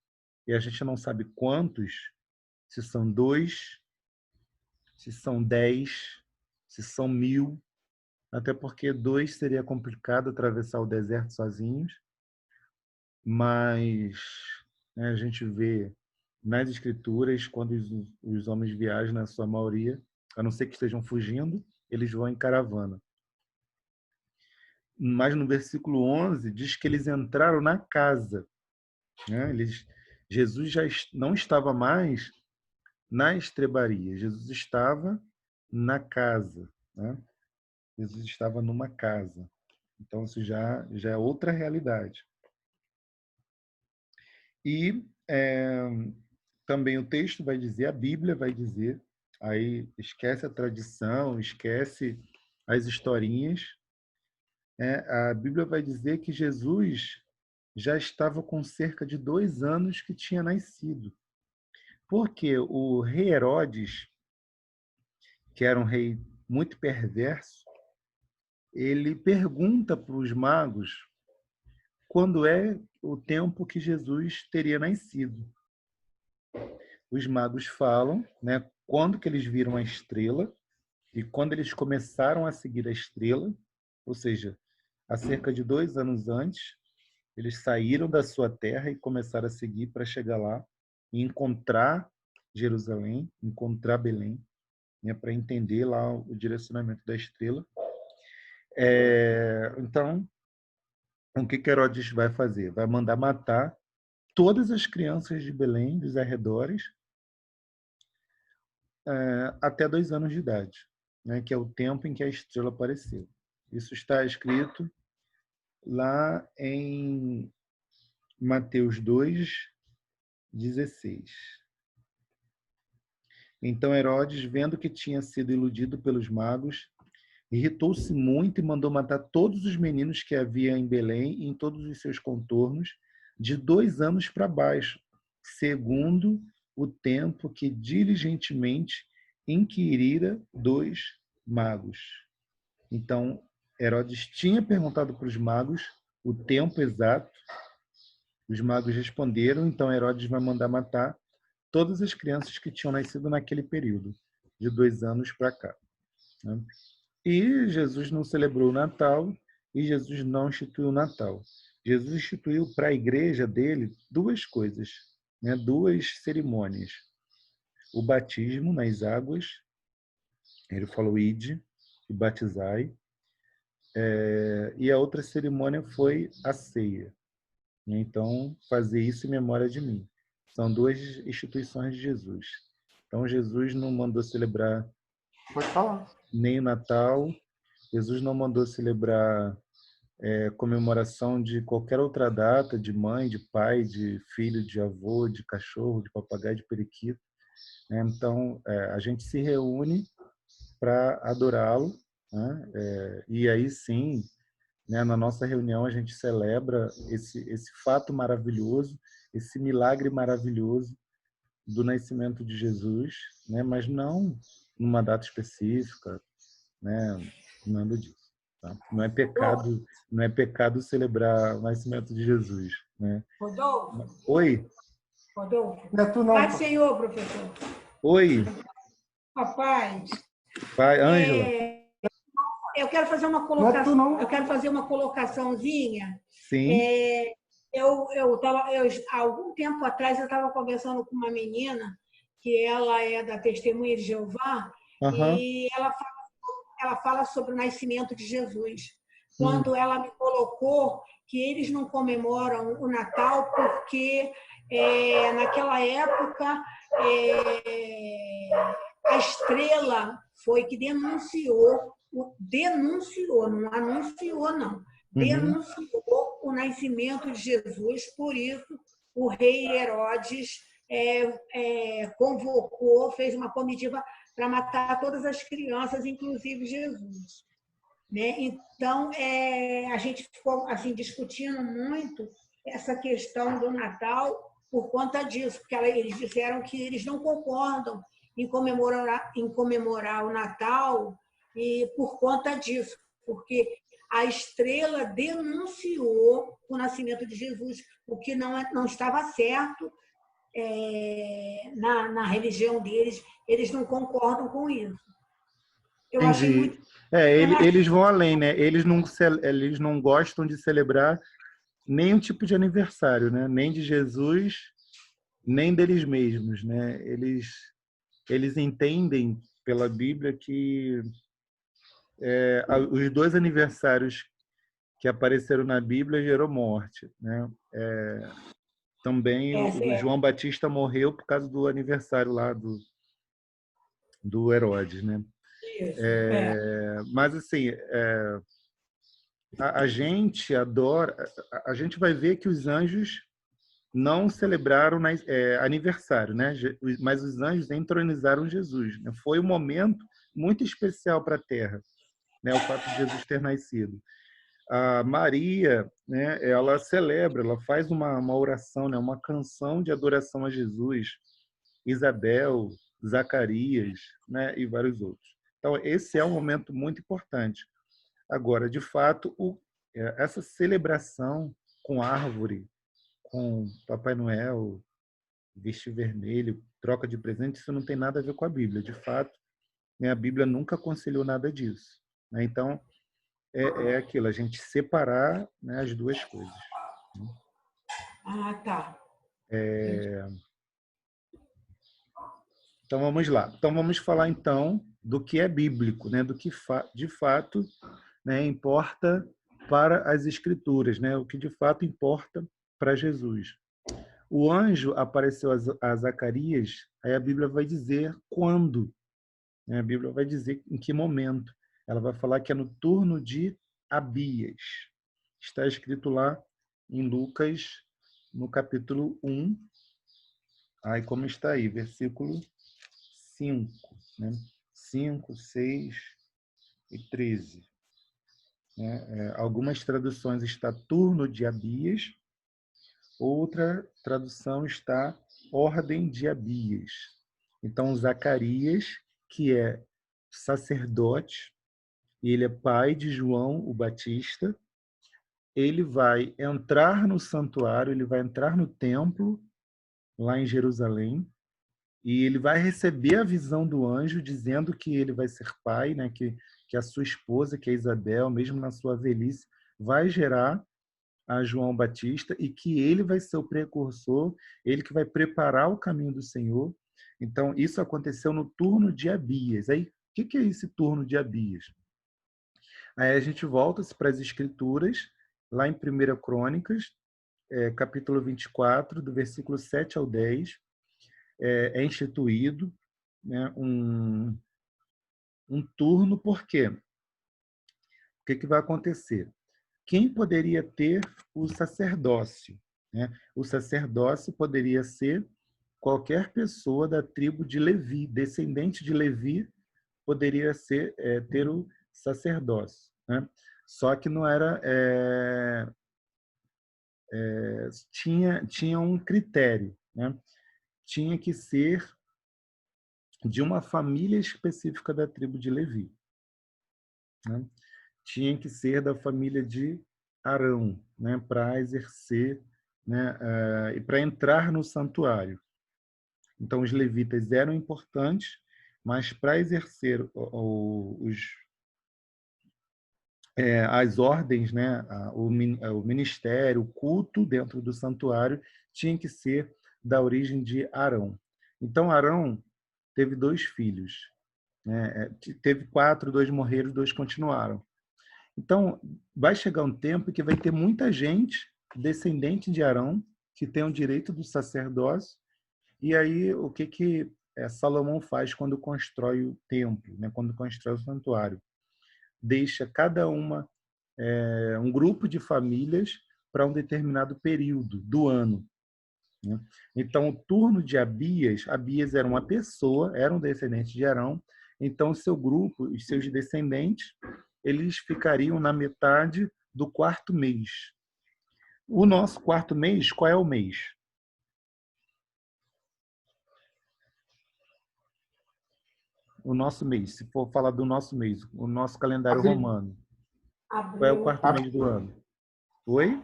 S1: e a gente não sabe quantos, se são 2, se são 10, se são 1000, até porque 2 seria complicado atravessar o deserto sozinhos, mas, né, a gente vê nas escrituras, quando os homens viajam, na sua maioria, a não ser que estejam fugindo, eles vão em caravana. Mas no versículo 11 diz que eles entraram na casa, né? Jesus já não estava mais na estrebaria, Jesus estava na casa, né? Jesus estava numa casa. Então isso já é outra realidade. E também o texto vai dizer, a Bíblia vai dizer, aí esquece a tradição, esquece as historinhas, a Bíblia vai dizer que Jesus já estava com cerca de 2 anos que tinha nascido. Porque o rei Herodes, que era um rei muito perverso, ele pergunta para os magos quando é o tempo que Jesus teria nascido. Os magos falam, né, quando que eles viram a estrela, e quando eles começaram a seguir a estrela, ou seja, há cerca de 2 anos antes, eles saíram da sua terra e começaram a seguir para chegar lá e encontrar Jerusalém, encontrar Belém, né, para entender lá o direcionamento da estrela. Então, o que Herodes vai fazer? Vai mandar matar todas as crianças de Belém, dos arredores, até 2 anos de idade, né, que é o tempo em que a estrela apareceu. Isso está escrito lá em Mateus 2:16. Então Herodes, vendo que tinha sido iludido pelos magos, irritou-se muito e mandou matar todos os meninos que havia em Belém e em todos os seus contornos, de 2 anos para baixo, segundo o tempo que diligentemente inquirira dos magos. Então, Herodes tinha perguntado para os magos o tempo exato, os magos responderam, então Herodes vai mandar matar todas as crianças que tinham nascido naquele período, de 2 anos para cá, né? E Jesus não celebrou o Natal, e Jesus não instituiu o Natal. Jesus instituiu para a igreja dele duas coisas, né? Duas cerimônias. O batismo nas águas, ele falou, ide e batizai, e a outra cerimônia foi a ceia. Então, fazer isso em memória de mim. São duas instituições de Jesus. Então, Jesus não mandou celebrar
S5: Pode falar.
S1: nem o Natal, Jesus não mandou celebrar comemoração de qualquer outra data, de mãe, de pai, de filho, de avô, de cachorro, de papagaio, de periquito. Né? Então, a gente se reúne para adorá-lo, né? E aí sim, né, na nossa reunião a gente celebra esse fato maravilhoso, esse milagre maravilhoso do nascimento de Jesus, né? Mas não numa data específica, né? Nada disso. Tá? Não é pecado celebrar o nascimento de Jesus, né?
S8: Rodolfo,
S1: Oi,
S8: Rodolfo.
S5: Não é tu não,
S8: Pai
S5: pô.
S8: do Senhor, professor.
S1: oi,
S8: Rapaz,
S1: pai, Ângela.
S8: eu quero fazer uma
S5: Não é tu
S8: colocação,
S5: não.
S8: eu quero fazer uma colocaçãozinha.
S1: Sim,
S8: Há algum tempo atrás eu estava conversando com uma menina que ela é da Testemunha de Jeová
S1: aham,
S8: e ela fala sobre o nascimento de Jesus. Quando ela me colocou que eles não comemoram o Natal porque naquela época a estrela foi que denunciou, não anunciou, não, denunciou o nascimento de Jesus, por isso o rei Herodes convocou, fez uma comitiva para matar todas as crianças, inclusive Jesus. Né? Então, a gente ficou assim, discutindo muito essa questão do Natal por conta disso, porque eles disseram que eles não concordam em comemorar o Natal e por conta disso, porque a estrela denunciou o nascimento de Jesus, o que não estava certo na religião deles, eles não concordam com isso. Eu achei
S1: entendi.
S8: muito.
S1: Eles vão além, né? Eles não gostam de celebrar nenhum tipo de aniversário, né? Nem de Jesus, nem deles mesmos, né? Eles entendem pela Bíblia que os dois aniversários que apareceram na Bíblia gerou morte, né? Também o João Batista morreu por causa do aniversário lá do Herodes, né?
S8: Isso,
S1: Mas assim, a gente adora, a gente vai ver que os anjos não celebraram aniversário, né? Mas os anjos entronizaram Jesus, né? Foi um momento muito especial para a Terra, né? O fato de Jesus ter nascido. A Maria, né? Ela celebra, ela faz uma oração, né? Uma canção de adoração a Jesus. Isabel, Zacarias, né? E vários outros. Então esse é um momento muito importante. Agora, de fato, essa celebração com árvore, com Papai Noel, vestir vermelho, troca de presente, isso não tem nada a ver com a Bíblia. De fato, né, a Bíblia nunca aconselhou nada disso. Né? Então, é aquilo, a gente separar, né, as duas coisas.
S8: Ah, tá.
S1: Então, vamos lá. Então, vamos falar, então, do que é bíblico, né? Do que, de fato, né, importa para as Escrituras, né? O que, de fato, importa para Jesus. O anjo apareceu a Zacarias, aí a Bíblia vai dizer quando, né? A Bíblia vai dizer em que momento. Ela vai falar que é no turno de Abias. Está escrito lá em Lucas, no capítulo 1, aí como está aí, versículo 5, né? 5, 6 e 13. Né? Algumas traduções está turno de Abias, outra tradução está ordem de Abias. Então, Zacarias, que é sacerdote, e ele é pai de João o Batista, ele vai entrar no santuário, ele vai entrar no templo, lá em Jerusalém, e ele vai receber a visão do anjo dizendo que ele vai ser pai, né? Que a sua esposa, que é Isabel, mesmo na sua velhice, vai gerar a João Batista e que ele vai ser o precursor, ele que vai preparar o caminho do Senhor. Então, isso aconteceu no turno de Abias. Aí, o que é esse turno de Abias? Aí a gente volta para as Escrituras, lá em 1 Crônicas, capítulo 24, do versículo 7 ao 10, é instituído, né, um turno. Por quê? O que vai acontecer? Quem poderia ter o sacerdócio? Né? O sacerdócio poderia ser qualquer pessoa da tribo de Levi, descendente de Levi, poderia ter o sacerdócio. Né? Só que não era... tinha um critério. Né? Tinha que ser de uma família específica da tribo de Levi. Né? Tinha que ser da família de Arão, né, para exercer, né, e para entrar no santuário. Então, os levitas eram importantes, mas para exercer as ordens, né, o ministério, o culto dentro do santuário, tinha que ser da origem de Arão. Então, Arão teve 2 filhos. Né? Teve 4, 2 morreram, 2 continuaram. Então, vai chegar um tempo que vai ter muita gente descendente de Arão que tem o direito do sacerdócio. E aí, o que Salomão faz quando constrói o templo, né? Quando constrói o santuário? Deixa cada um grupo de famílias para um determinado período do ano. Né? Então, o turno de Abias era uma pessoa, era um descendente de Arão. Então, o seu grupo, os seus descendentes, eles ficariam na metade do 4º mês. O nosso 4º mês, qual é o mês? O nosso mês, se for falar do nosso mês, o nosso calendário romano. Qual é o 4º mês do ano? Oi?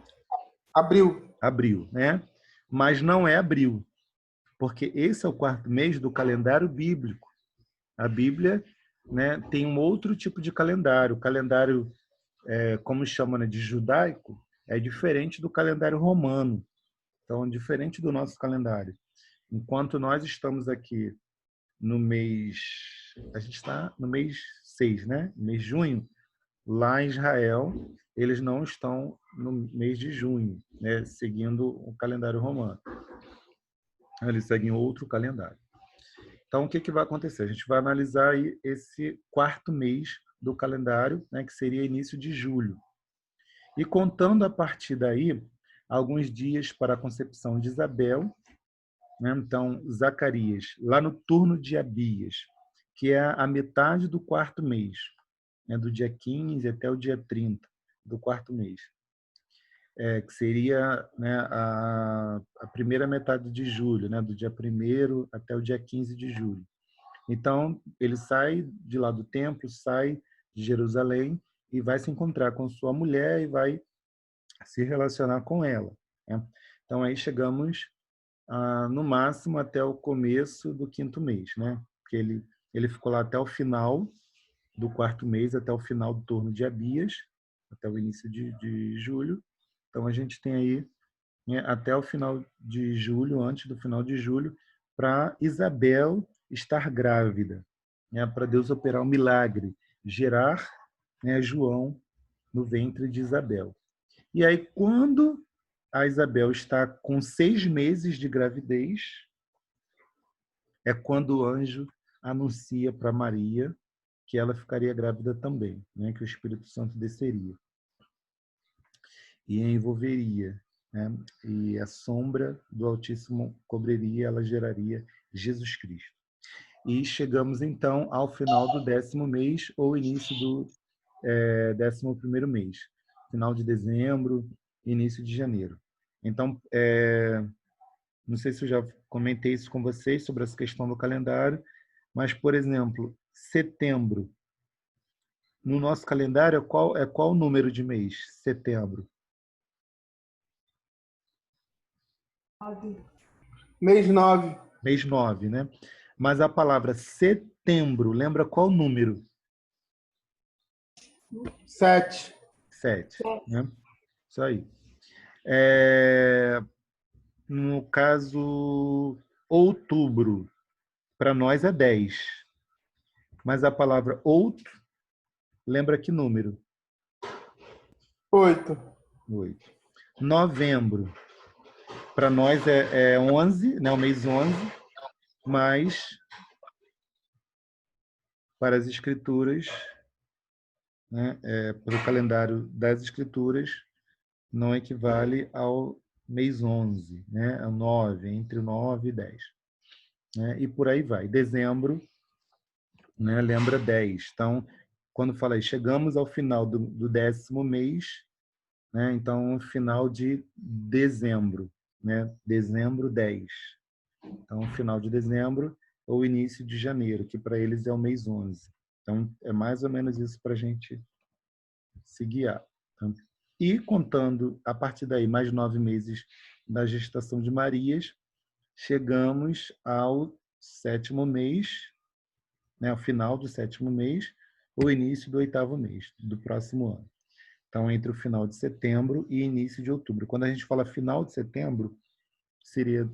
S5: Abril.
S1: Abril, né? Mas não é abril, porque esse é o 4º mês do calendário bíblico. A Bíblia, né, tem um outro tipo de calendário. O calendário, como chama, né, de judaico, é diferente do calendário romano. Então, diferente do nosso calendário. Enquanto nós estamos aqui no mês... A gente está no mês 6, né? Mês de junho. Lá em Israel, eles não estão no mês de junho, né, seguindo o calendário romano. Eles seguem outro calendário. Então, o que vai acontecer? A gente vai analisar aí esse 4º mês do calendário, né, que seria início de julho. E contando a partir daí, alguns dias para a concepção de Isabel, né? Então, Zacarias, lá no turno de Abias, que é a metade do 4º mês, né, do dia 15 até o dia 30 do 4º mês, que seria, né, a primeira metade de julho, né, do dia 1º até o dia 15 de julho. Então, ele sai de lá do templo, sai de Jerusalém e vai se encontrar com sua mulher e vai se relacionar com ela. Né? Então, aí chegamos, no máximo, até o começo do 5º mês, né? Porque ele ficou lá até o final do 4º mês, até o final do turno de Abias, até o início de julho. Então, a gente tem aí, né, até o final de julho, antes do final de julho, para Isabel estar grávida, né, para Deus operar um milagre, gerar, né, João no ventre de Isabel. E aí, quando a Isabel está com 6 meses de gravidez, é quando o anjo anuncia para Maria que ela ficaria grávida também, né, que o Espírito Santo desceria e a envolveria, né, e a sombra do Altíssimo cobriria, ela geraria Jesus Cristo. E chegamos, então, ao final do 10º mês ou início do 11º mês, final de dezembro, início de janeiro. Então, não sei se eu já comentei isso com vocês sobre essa questão do calendário, mas, por exemplo, setembro, no nosso calendário, qual o número de mês? Setembro.
S5: Mês 9.
S1: Mês 9, né? Mas a palavra setembro, lembra qual número?
S5: 7.
S1: 7, né? Isso aí. No caso, outubro, para nós é 10. Mas a palavra outro, lembra que número?
S5: 8.
S1: 8. Novembro, para nós é 11, né? O mês 11, mas para as escrituras, né? Para o calendário das escrituras, não equivale ao mês 11, né? É o 9, entre o 9 e 10. Né? E por aí vai. Dezembro, né? Lembra 10. Então, quando fala aí, chegamos ao final do 10º mês, né? Então, final de dezembro, né? Dezembro 10. Então, final de dezembro ou início de janeiro, que para eles é o mês 11. Então, é mais ou menos isso para a gente se guiar. Tá? E contando, a partir daí, mais 9 meses da gestação de Marias, chegamos ao 7º mês, né, ao final do 7º mês, ou início do 8º mês do próximo ano. Então, entre o final de setembro e início de outubro. Quando a gente fala final de setembro, seria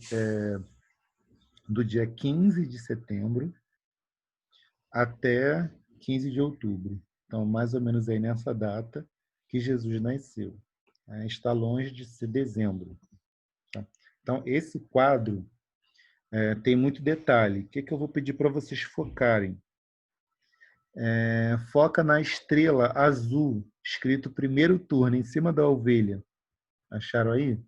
S1: do dia 15 de setembro até 15 de outubro. Então, mais ou menos aí nessa data que Jesus nasceu. Está longe de ser dezembro. Tá? Então, esse quadro tem muito detalhe. O que eu vou pedir para vocês focarem? Foca na estrela azul, escrito primeiro turno, em cima da ovelha. Acharam aí?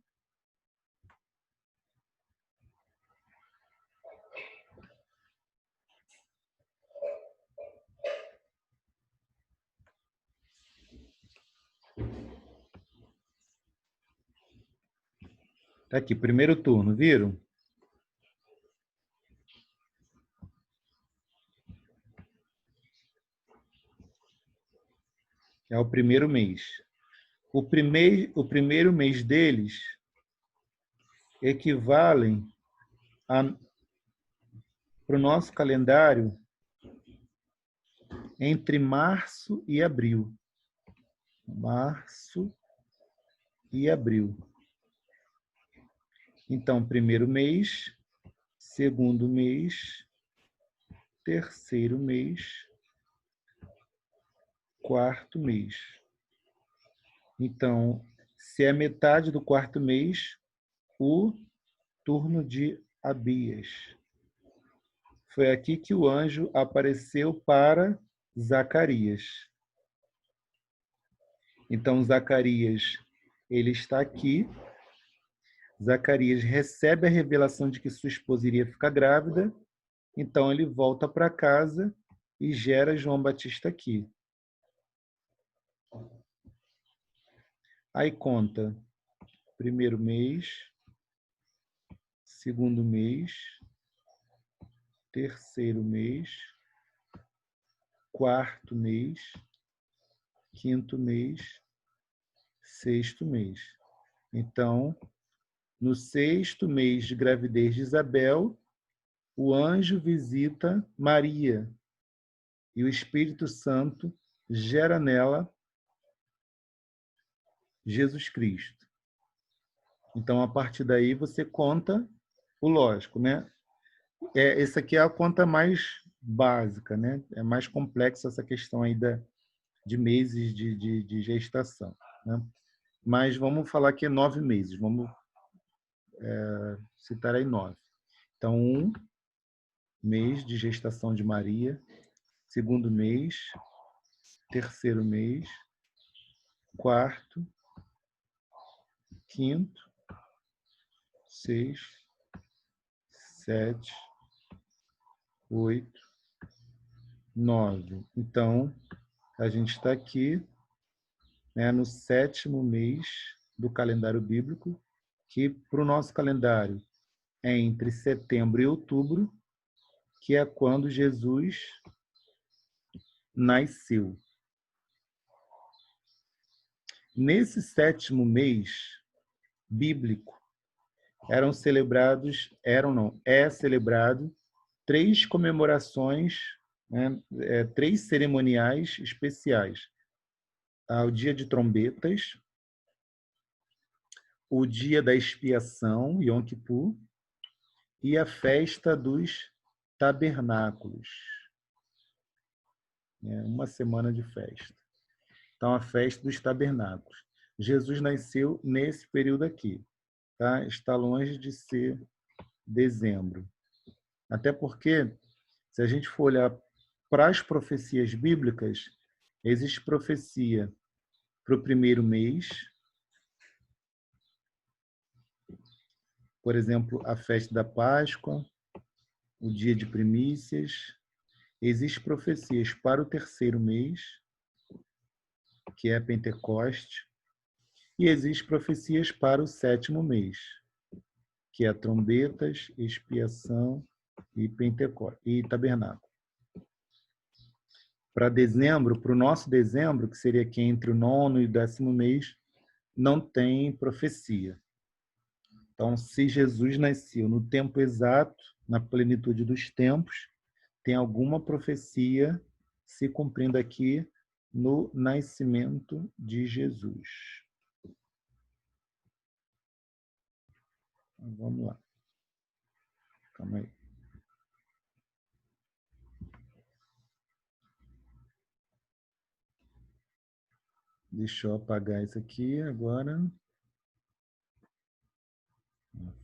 S1: Tá aqui, primeiro turno, viram? É o primeiro mês. O primeiro mês deles equivalem para o nosso calendário entre março e abril. Março e abril. Então, primeiro mês, segundo mês, terceiro mês, quarto mês. Então, se é metade do quarto mês, o turno de Abias. Foi aqui que o anjo apareceu para Zacarias. Então, Zacarias, ele está aqui. Zacarias recebe a revelação de que sua esposa iria ficar grávida. Então, ele volta para casa e gera João Batista aqui. Aí conta primeiro mês, segundo mês, terceiro mês, quarto mês, quinto mês, sexto mês. Então, no sexto mês de gravidez de Isabel, o anjo visita Maria e o Espírito Santo gera nela Jesus Cristo. Então, a partir daí, você conta o lógico, né? Essa aqui é a conta mais básica, né? É mais complexa essa questão aí de meses de gestação, né? Mas vamos falar que é 9 meses. Vamos citar aí 9. Então, 1 mês de gestação de Maria, segundo mês, terceiro mês, quarto, quinto, 6, 7, 8, 9. Então, a gente está aqui, né, no 7º mês do calendário bíblico, que para o nosso calendário é entre setembro e outubro, que é quando Jesus nasceu. Nesse 7º mês bíblico, é celebrado 3 comemorações, né, 3 cerimoniais especiais. O dia de trombetas, o dia da expiação, Yom Kippur, e a festa dos tabernáculos. Uma semana de festa. Então, a festa dos tabernáculos. Jesus nasceu nesse período aqui. Tá? Está longe de ser dezembro. Até porque, se a gente for olhar para as profecias bíblicas, existe profecia para o primeiro mês. Por exemplo, a festa da Páscoa, o dia de primícias. Existem profecias para o terceiro mês, que é Pentecoste, e existem profecias para o sétimo mês, que é trombetas, expiação e Pentecoste e tabernáculo. Para dezembro, para o nosso dezembro, que seria aqui entre o 9º e o 10º mês, não tem profecia. Então, se Jesus nasceu no tempo exato, na plenitude dos tempos, tem alguma profecia se cumprindo aqui no nascimento de Jesus. Então, vamos lá. Calma aí. Deixa eu apagar isso aqui agora.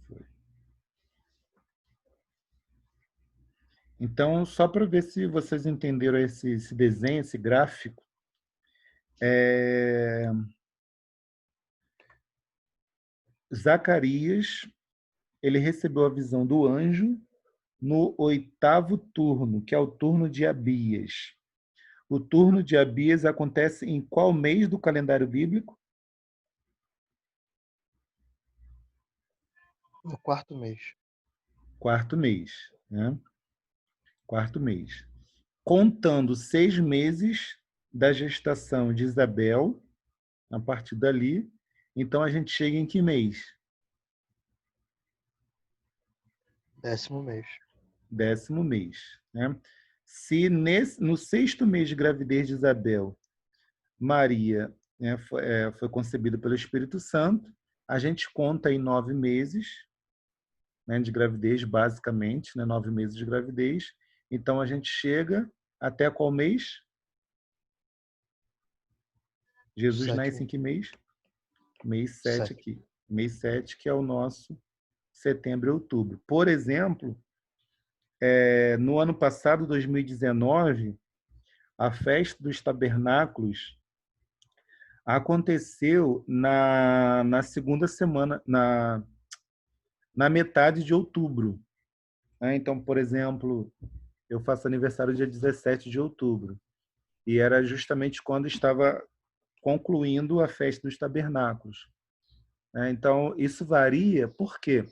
S1: Foi. Então, só para ver se vocês entenderam esse desenho, esse gráfico, Zacarias, ele recebeu a visão do anjo no 8º turno, que é o turno de Abias. O turno de Abias acontece em qual mês do calendário bíblico?
S3: No 4º mês.
S1: 4º mês, né? 4º mês. Contando 6 meses da gestação de Isabel, a partir dali, então a gente chega em que mês?
S3: 10º mês.
S1: 10º mês, né? Se no 6º mês de gravidez de Isabel, Maria, né, foi concebida pelo Espírito Santo, a gente conta em 9 meses, né, de gravidez, basicamente, né, 9 meses de gravidez. Então, a gente chega até qual mês? Jesus nasce em que mês? Mês 7 aqui. Mês 7, que é o nosso setembro e outubro. Por exemplo, no ano passado, 2019, a festa dos tabernáculos aconteceu na segunda semana, na metade de outubro. Então, por exemplo, eu faço aniversário dia 17 de outubro. E era justamente quando estava concluindo a festa dos tabernáculos. Então, isso varia. Por quê?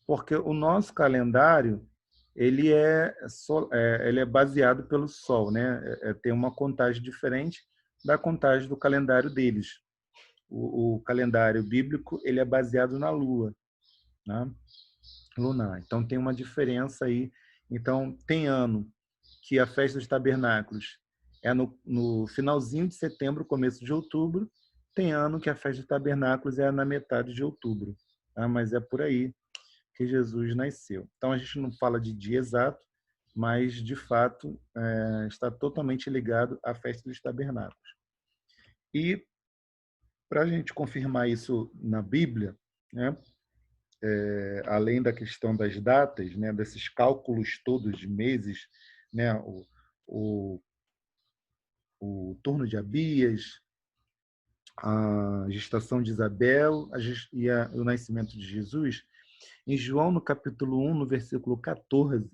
S1: Porque o nosso calendário ele é baseado pelo Sol, né? Tem uma contagem diferente da contagem do calendário deles. O calendário bíblico ele é baseado na Lua, né? Lunar. Então, tem uma diferença aí. Então, tem ano que a festa dos tabernáculos é no finalzinho de setembro, começo de outubro. Tem ano que a festa dos tabernáculos é na metade de outubro. Tá? Mas é por aí que Jesus nasceu. Então, a gente não fala de dia exato, mas, de fato, está totalmente ligado à festa dos tabernáculos. E, para a gente confirmar isso na Bíblia, né, além da questão das datas, né, desses cálculos todos de meses, né, o turno de Abias, a gestação de Isabel e o nascimento de Jesus, em João, no capítulo 1, no versículo 14,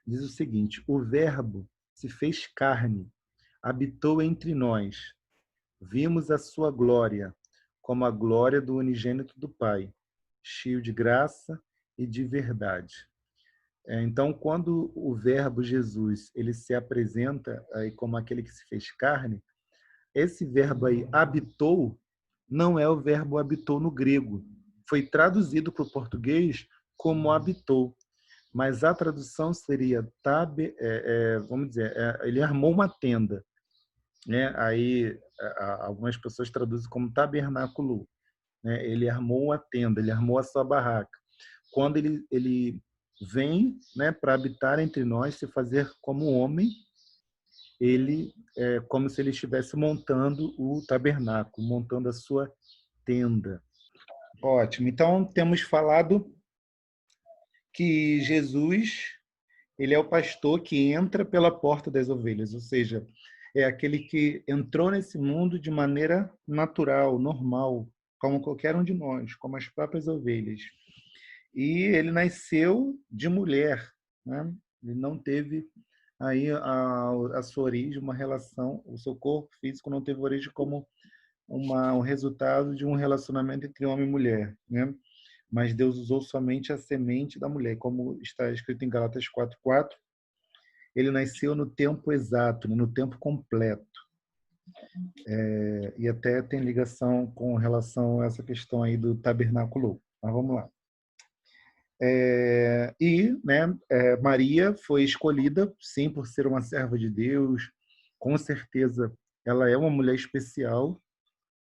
S1: diz o seguinte: o Verbo se fez carne, habitou entre nós, vimos a sua glória, como a glória do unigênito do Pai, cheio de graça e de verdade. Então, quando o Verbo Jesus ele se apresenta aí como aquele que se fez carne, esse verbo aí, habitou, não é o verbo habitou no grego. Foi traduzido para o português como habitou, mas a tradução seria, vamos dizer, ele armou uma tenda. Né? Aí algumas pessoas traduzem como tabernáculo. né? Ele armou uma tenda, ele armou a sua barraca. Quando ele vem, né, para habitar entre nós, se fazer como homem, ele é como se ele estivesse montando o tabernáculo, montando a sua tenda. Ótimo. Então, temos falado que Jesus, ele é o pastor que entra pela porta das ovelhas, ou seja, é aquele que entrou nesse mundo de maneira natural, normal, como qualquer um de nós, como as próprias ovelhas. E ele nasceu de mulher, né? Ele não teve aí a sua origem, uma relação, o seu corpo físico não teve origem como um resultado de um relacionamento entre homem e mulher, né? Mas Deus usou somente a semente da mulher, como está escrito em Gálatas 4:4. Ele nasceu no tempo exato, né? No tempo completo. E até tem ligação com relação a essa questão aí do tabernáculo. Mas vamos lá. Maria foi escolhida, sim, por ser uma serva de Deus. Com certeza, ela é uma mulher especial,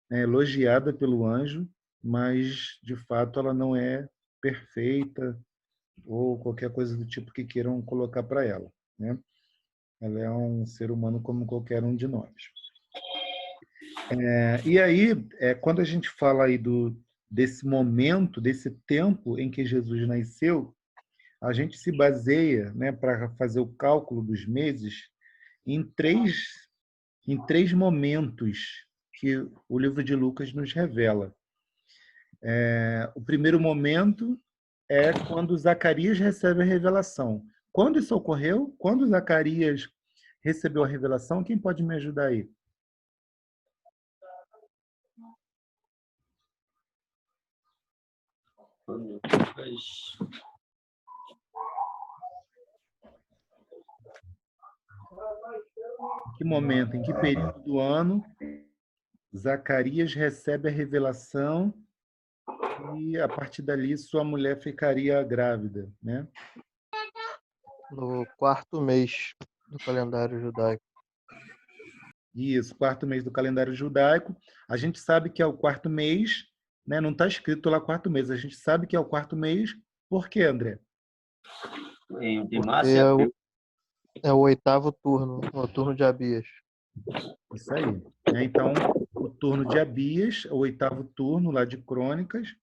S1: né, elogiada pelo anjo, mas, de fato, ela não é perfeita ou qualquer coisa do tipo que queiram colocar para ela, né? Ela é um ser humano como qualquer um de nós. E aí, quando a gente fala aí desse momento, desse tempo em que Jesus nasceu, a gente se baseia, né, para fazer o cálculo dos meses em três momentos que o livro de Lucas nos revela. O primeiro momento é quando Zacarias recebe a revelação. Quando isso ocorreu? Quando Zacarias recebeu a revelação? Quem pode me ajudar aí? Em que momento, em que período do ano Zacarias recebe a revelação e, a partir dali, sua mulher ficaria grávida, né?
S3: No 4º mês do calendário judaico.
S1: Isso, 4º mês do calendário judaico. A gente sabe que é o 4º mês, né? Não está escrito lá 4º mês. A gente sabe que é o 4º mês. Por quê, André?
S2: Entre
S3: Porque
S2: março e abril.
S3: é o 8º turno, o turno de Abias.
S1: Isso aí. Então, o turno de Abias, o 8º turno lá de Crônicas,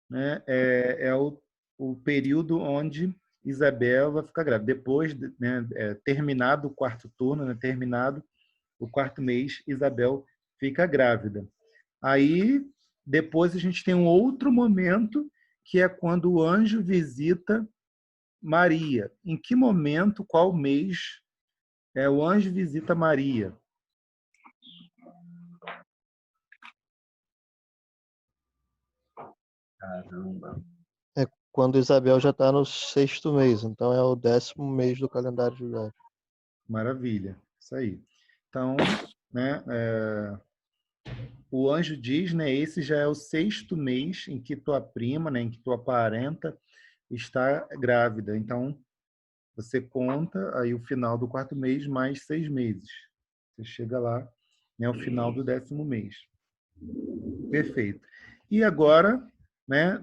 S1: né? É o período onde Isabel vai ficar grávida. Depois, né, terminado o 4º turno, né, terminado o 4º mês, Isabel fica grávida. Aí, depois a gente tem um outro momento, que é quando o anjo visita Maria. Em que momento, qual mês, o anjo visita Maria?
S2: Caramba.
S3: É quando Isabel já está no 6º mês, então é o 10º mês do calendário judaico.
S1: Maravilha, isso aí. Então, né, o anjo diz, né, esse já é o 6º mês em que tua prima, né, em que tua parenta está grávida. Então, você conta aí o final do 4º mês mais 6 meses. Você chega lá, né, ao final do 10º mês. Perfeito. E agora, né,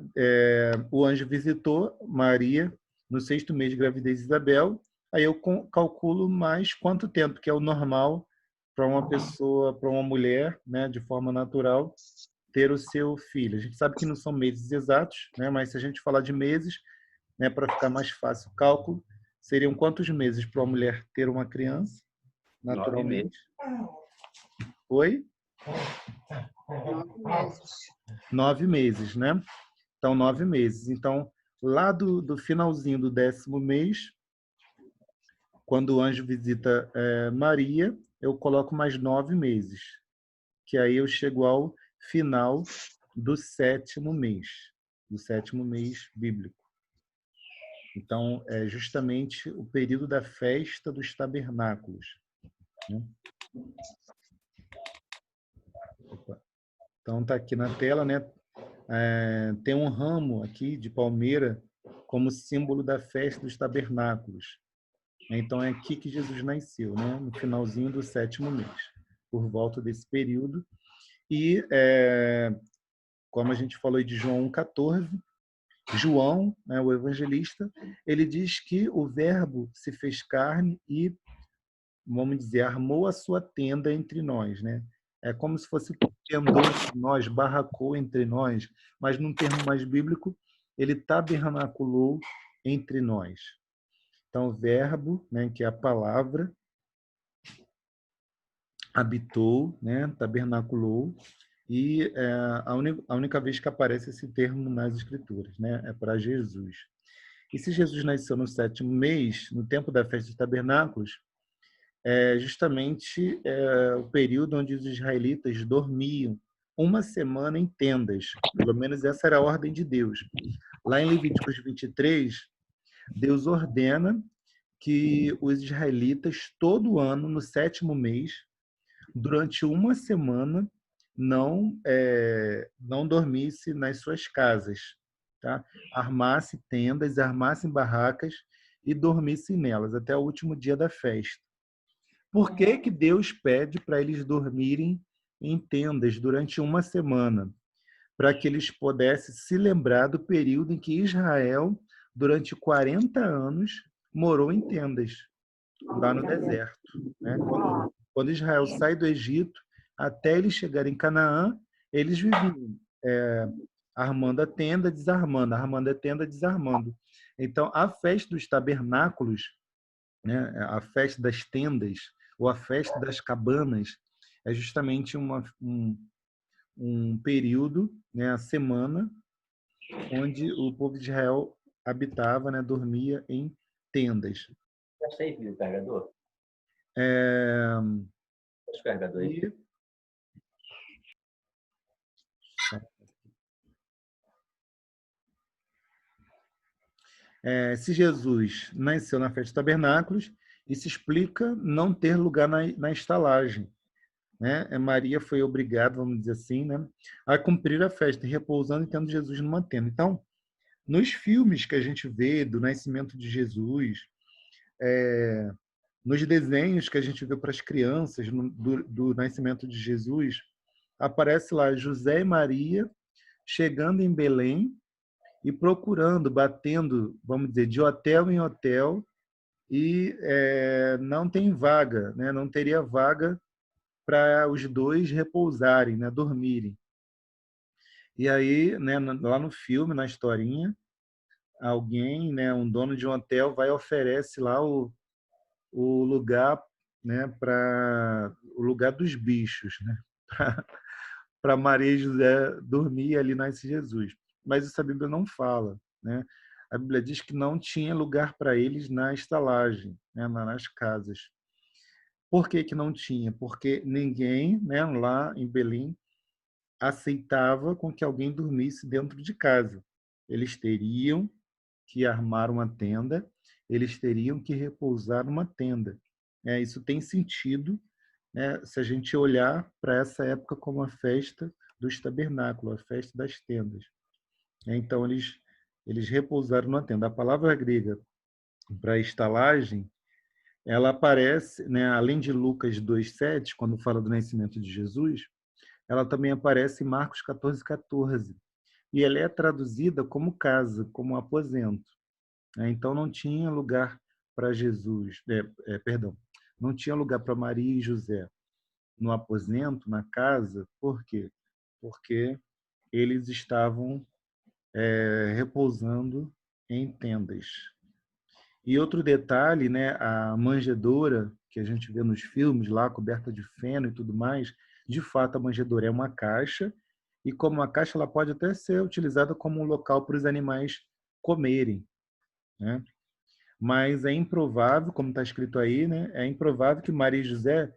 S1: o anjo visitou Maria no 6º mês de gravidez de Isabel. Aí eu calculo mais quanto tempo, que é o normal para uma pessoa, para uma mulher, né, de forma natural, ter o seu filho. A gente sabe que não são meses exatos, né, mas se a gente falar de meses, né, para ficar mais fácil o cálculo, seriam quantos meses para uma mulher ter uma criança, naturalmente?
S2: 9 meses.
S1: Oi?
S7: 9 meses.
S1: 9 meses, né? Então, 9 meses. Então, lá do finalzinho do 10º mês, quando o anjo visita Maria, eu coloco mais 9 meses, que aí eu chego ao final do 7º mês, bíblico. Então, é justamente o período da festa dos tabernáculos, né? Então, está aqui na tela, né? Tem um ramo aqui de palmeira como símbolo da festa dos tabernáculos. Então, é aqui que Jesus nasceu, né? No finalzinho do 7º mês, por volta desse período. E como a gente falou aí de João 1,14, João, né, o evangelista, ele diz que o Verbo se fez carne e, vamos dizer, armou a sua tenda entre nós, né? É como se fosse tendou entre nós, barracou entre nós, mas num termo mais bíblico, ele tabernaculou entre nós. Então, o Verbo, né, que é a palavra, habitou, né, tabernaculou, e a única vez que aparece esse termo nas Escrituras, né, é para Jesus. E se Jesus nasceu no 7º mês, no tempo da festa dos tabernáculos, é justamente o período onde os israelitas dormiam uma semana em tendas. Pelo menos essa era a ordem de Deus. Lá em Levíticos 23, Deus ordena que os israelitas, todo ano, no 7º mês, durante uma semana, não dormisse nas suas casas, tá? Armasse tendas, armasse barracas e dormisse nelas até o último dia da festa. Por que que Deus pede para eles dormirem em tendas durante uma semana? Para que eles pudessem se lembrar do período em que Israel, durante 40 anos, morou em tendas, lá no deserto, né? Quando Israel sai do Egito, até eles chegarem em Canaã, eles viviam armando a tenda, desarmando, armando a tenda, desarmando. Então, a festa dos tabernáculos, né, a festa das tendas, ou a festa das cabanas, é justamente um período, né, a semana, onde o povo de Israel habitava, né, dormia em tendas.
S2: Já sei, filho, carregador.
S1: É,
S2: Os carregadores.
S1: Se Jesus nasceu na festa dos tabernáculos, isso explica não ter lugar na estalagem, né? Maria foi obrigada, vamos dizer assim, né, a cumprir a festa, repousando e tendo Jesus numa tenda. Então, nos filmes que a gente vê do nascimento de Jesus, nos desenhos que a gente vê para as crianças do nascimento de Jesus, aparece lá José e Maria chegando em Belém e procurando, batendo, vamos dizer, de hotel em hotel, e não tem vaga, né? Não teria vaga para os dois repousarem, né? Dormirem. E aí, né, lá no filme, na historinha, alguém, né, um dono de um hotel, vai e oferece lá o lugar, né, para o lugar dos bichos, né? Para Maria e José dormir, ali nasce Jesus. Mas isso a Bíblia não fala, né? A Bíblia diz que não tinha lugar para eles na estalagem, né, nas casas. Por que que não tinha? Porque ninguém, né, lá em Belém aceitava com que alguém dormisse dentro de casa. Eles teriam que armar uma tenda, eles teriam que repousar numa tenda. Isso tem sentido, né, se a gente olhar para essa época como a festa dos tabernáculos, a festa das tendas. Então, eles repousaram numa tenda. A palavra grega para estalagem, ela aparece, né, além de Lucas 2,7, quando fala do nascimento de Jesus, ela também aparece em Marcos 14,14. E ela é traduzida como casa, como aposento. Então, não tinha lugar para Jesus, perdão, não tinha lugar para Maria e José no aposento, na casa. Por quê? Porque eles estavam repousando em tendas. E outro detalhe, né, a manjedoura que a gente vê nos filmes lá, coberta de feno e tudo mais, de fato a manjedoura é uma caixa, e como uma caixa ela pode até ser utilizada como um local para os animais comerem, né? Mas é improvável, como está escrito aí, né, é improvável que Maria e José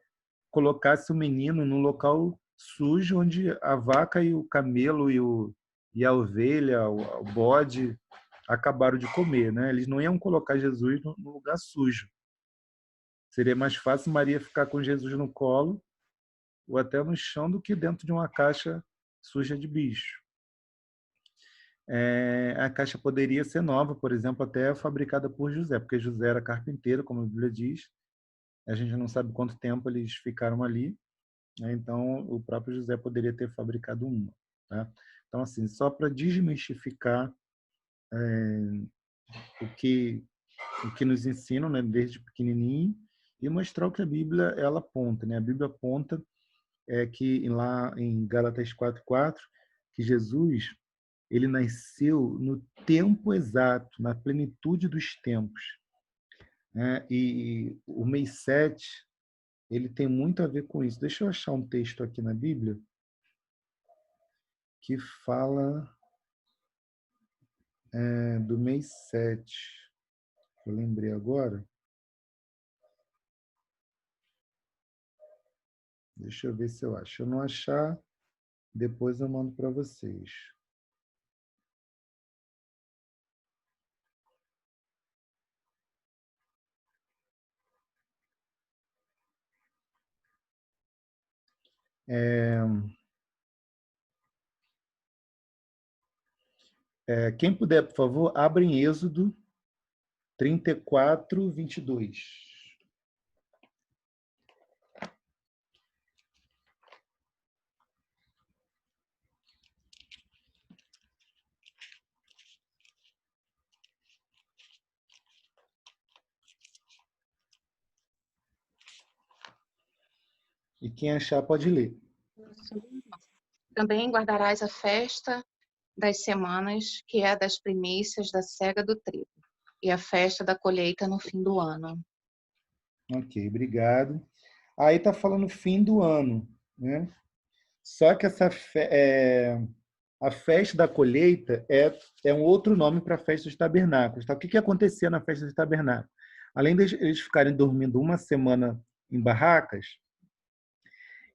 S1: colocasse o menino num local sujo onde a vaca e o camelo e a ovelha, o bode acabaram de comer, né? Eles não iam colocar Jesus no lugar sujo. Seria mais fácil Maria ficar com Jesus no colo ou até no chão do que dentro de uma caixa suja de bicho. A caixa poderia ser nova, por exemplo, até fabricada por José, porque José era carpinteiro, como a Bíblia diz. A gente não sabe quanto tempo eles ficaram ali, né? Então o próprio José poderia ter fabricado uma, tá? Então, assim, só para desmistificar o que nos ensinam, né, desde pequenininho, e mostrar o que a Bíblia ela aponta, né? A Bíblia aponta que lá em Gálatas 4:4, que Jesus ele nasceu no tempo exato, na plenitude dos tempos, né? E o mês 7 ele tem muito a ver com isso. Deixa eu achar um texto aqui na Bíblia que fala do mês 7. Eu lembrei agora. Deixa eu ver se eu acho. Se eu não achar, depois eu mando para vocês. Quem puder, por favor, abra em Êxodo 34:22. E quem achar pode ler.
S4: Também guardarás a festa das semanas, que é a das primícias da cega do trigo, e a festa da colheita no fim do ano.
S1: Ok, obrigado. Aí está falando fim do ano, né? Só que a festa da colheita é um outro nome para a festa dos tabernáculos. Tá? O que acontecia na festa dos tabernáculos? Além de eles ficarem dormindo uma semana em barracas,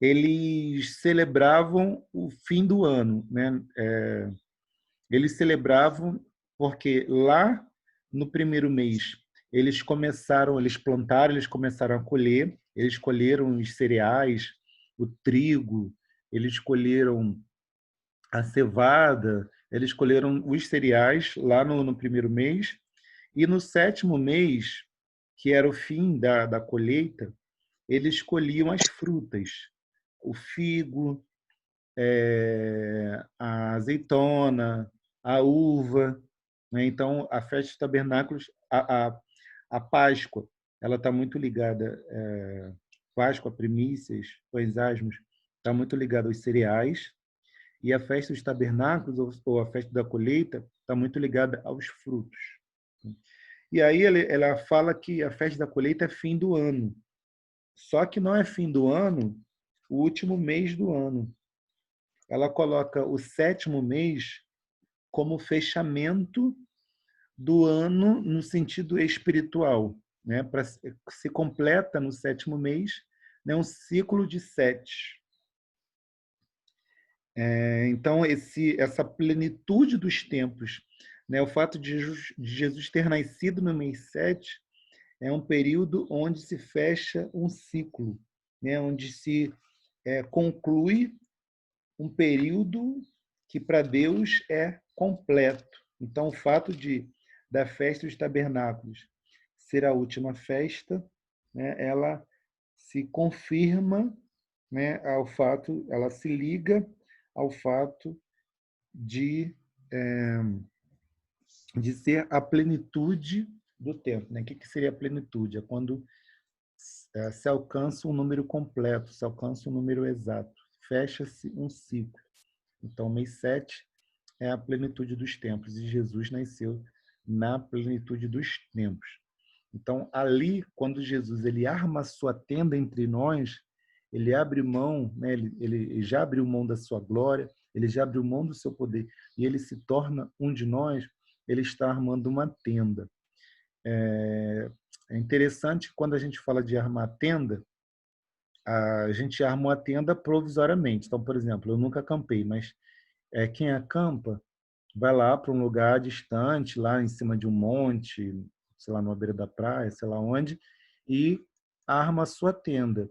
S1: eles celebravam o fim do ano, né? Eles celebravam porque lá no primeiro mês eles plantaram, eles começaram a colher, eles colheram os cereais, o trigo, eles colheram a cevada, eles colheram os cereais lá no primeiro mês, e no sétimo mês, que era o fim da colheita, eles colhiam as frutas, o figo, a azeitona, a uva, né? Então, a festa dos tabernáculos, a Páscoa, ela está muito ligada, Páscoa, primícias, pães asmos, está muito ligada aos cereais, e a festa dos tabernáculos, ou a festa da colheita, está muito ligada aos frutos. E aí ela fala que a festa da colheita é fim do ano. Só que não é fim do ano, o último mês do ano. Ela coloca o sétimo mês como fechamento do ano no sentido espiritual, né? Se completa no sétimo mês, né, um ciclo de 7. Então, essa plenitude dos tempos, né, o fato de Jesus ter nascido no mês 7 é um período onde se fecha um ciclo, né, onde se conclui um período que para Deus é completo. Então, o fato da festa dos tabernáculos ser a última festa, né, ela se confirma, né, ela se liga ao fato de ser a plenitude do tempo. Né? O que seria a plenitude? É quando se alcança um número completo, se alcança um número exato, fecha-se um ciclo. Então, mês 7 é a plenitude dos tempos, e Jesus nasceu na plenitude dos tempos. Então, ali, quando Jesus ele arma a sua tenda entre nós, ele abre mão, né? Ele já abriu mão da sua glória, ele já abriu mão do seu poder, e ele se torna um de nós, ele está armando uma tenda. É interessante que quando a gente fala de armar tenda, a gente armou a tenda provisoriamente. Então, por exemplo, eu nunca acampei, mas quem acampa vai lá para um lugar distante, lá em cima de um monte, sei lá, na beira da praia, sei lá onde, e arma a sua tenda.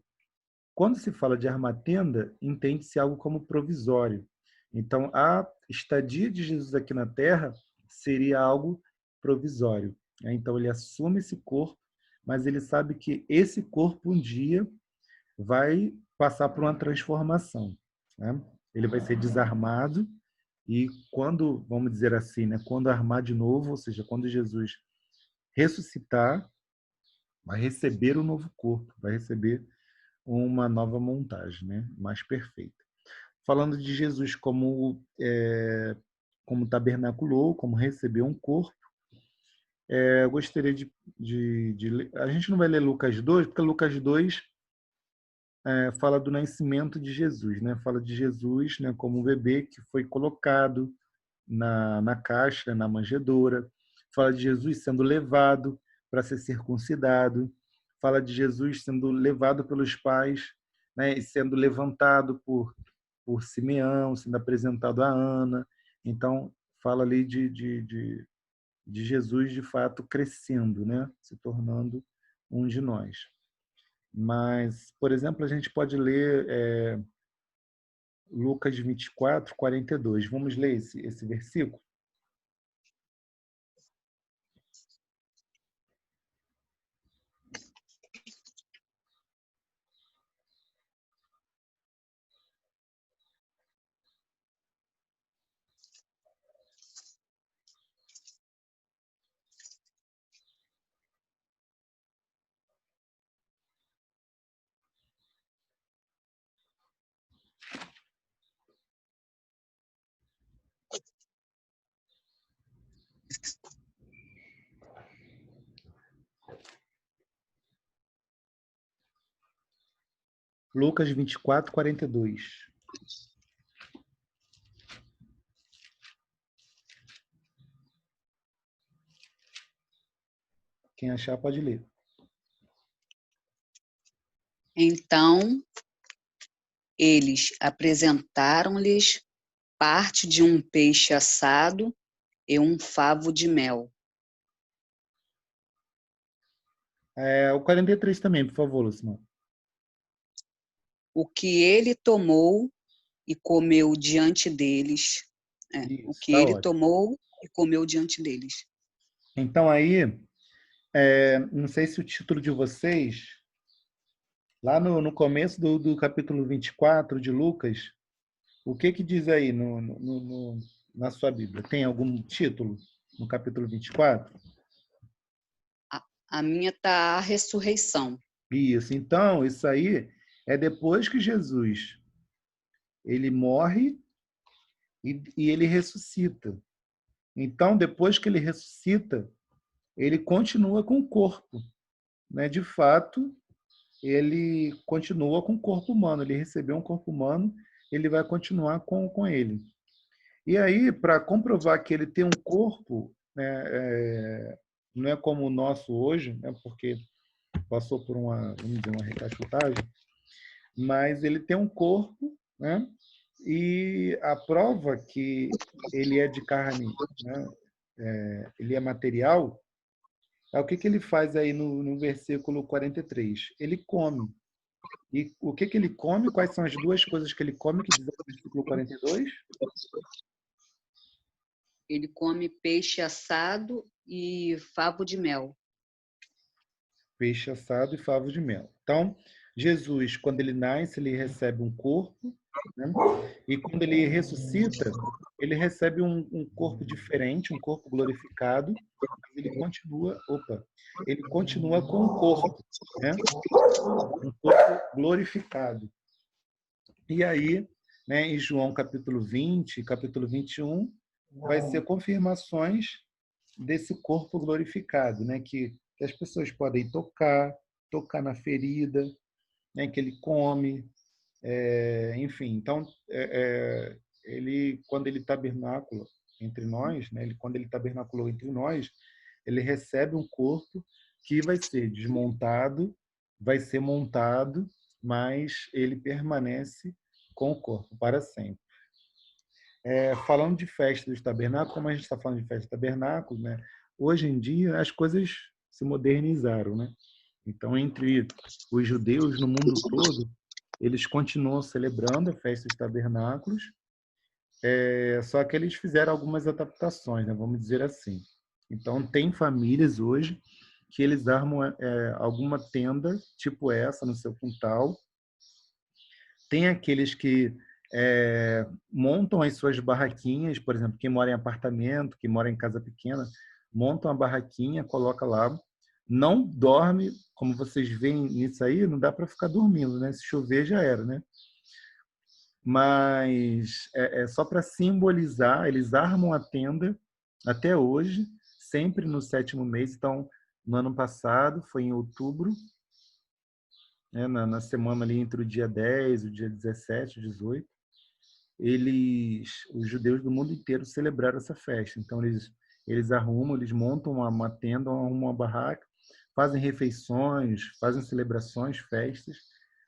S1: Quando se fala de armar tenda, entende-se algo como provisório. Então, a estadia de Jesus aqui na Terra seria algo provisório. Então, ele assume esse corpo, mas ele sabe que esse corpo um dia vai passar por uma transformação. Né? Ele vai ser desarmado E quando, vamos dizer assim, né, quando armar de novo, ou seja, quando Jesus ressuscitar, vai receber um novo corpo, vai receber uma nova montagem, né, mais perfeita. Falando de Jesus como tabernaculou, como recebeu um corpo, eu gostaria de ler. A gente não vai ler Lucas 2, porque Lucas 2 fala do nascimento de Jesus, né? Fala de Jesus, né, como um bebê que foi colocado na caixa, na manjedoura. Fala de Jesus sendo levado para ser circuncidado. Fala de Jesus sendo levado pelos pais, né, e sendo levantado por Simeão, sendo apresentado a Ana. Então, fala ali de Jesus, de fato, crescendo, né, se tornando um de nós. Mas, por exemplo, a gente pode ler Lucas 24, 42. Vamos ler esse versículo? Lucas 24, 42. Quem achar pode ler.
S7: Então, eles apresentaram-lhes parte de um peixe assado e um favo de mel.
S1: O 43 também, por favor, Lucimar.
S7: O que ele tomou e comeu diante deles.
S1: Isso,
S7: o que
S1: tá
S7: ele
S1: ótimo.
S7: tomou e comeu diante deles.
S1: Então, aí, não sei se o título de vocês, lá no começo do capítulo 24 de Lucas, o que diz aí na sua Bíblia? Tem algum título no capítulo 24?
S7: A minha está a ressurreição.
S1: Isso. Então, isso aí é depois que Jesus ele morre e ele ressuscita. Então, depois que ele ressuscita, ele continua com o corpo, né? De fato, ele continua com o corpo humano. Ele recebeu um corpo humano, ele vai continuar com ele. E aí, para comprovar que ele tem um corpo, né, não é como o nosso hoje, né, porque passou por vamos dizer, uma recachuntagem, mas ele tem um corpo, né, e a prova que ele é de carne, né, ele é material, é o que ele faz aí no versículo 43. Ele come. E o que ele come? Quais são as duas coisas que ele come, que diz no versículo 42?
S7: Ele come peixe assado e favo de mel.
S1: Peixe assado e favo de mel. Então, Jesus, quando ele nasce, ele recebe um corpo, né? E quando ele ressuscita, ele recebe um corpo diferente, um corpo glorificado, mas ele continua com o corpo, né? Um corpo glorificado. E aí, né, em João capítulo 20, capítulo 21, vai ser confirmações desse corpo glorificado, né, que as pessoas podem tocar na ferida, né, que ele come, enfim. Então, ele, quando ele tabernacula entre nós, né, quando ele tabernaculou entre nós, ele recebe um corpo que vai ser desmontado, vai ser montado, mas ele permanece com o corpo para sempre. Falando de festa dos tabernáculos, como a gente está falando de festa de tabernáculos, né? Hoje em dia as coisas se modernizaram, né? Então, entre os judeus no mundo todo, eles continuam celebrando a festa dos tabernáculos, só que eles fizeram algumas adaptações, né? Vamos dizer assim. Então, tem famílias hoje que eles armam alguma tenda tipo essa no seu quintal. Tem aqueles que montam as suas barraquinhas, por exemplo, quem mora em apartamento, quem mora em casa pequena, montam a barraquinha, coloca lá, não dorme, como vocês veem nisso aí, não dá para ficar dormindo, né? Se chover já era, né? Mas é só para simbolizar, eles armam a tenda até hoje, sempre no 7º mês. Então, no ano passado, foi em outubro, né, na semana ali entre o dia 10, o dia 17, 18, os judeus do mundo inteiro celebraram essa festa. Então, eles arrumam, eles montam uma tenda, arrumam uma barraca, fazem refeições, fazem celebrações, festas,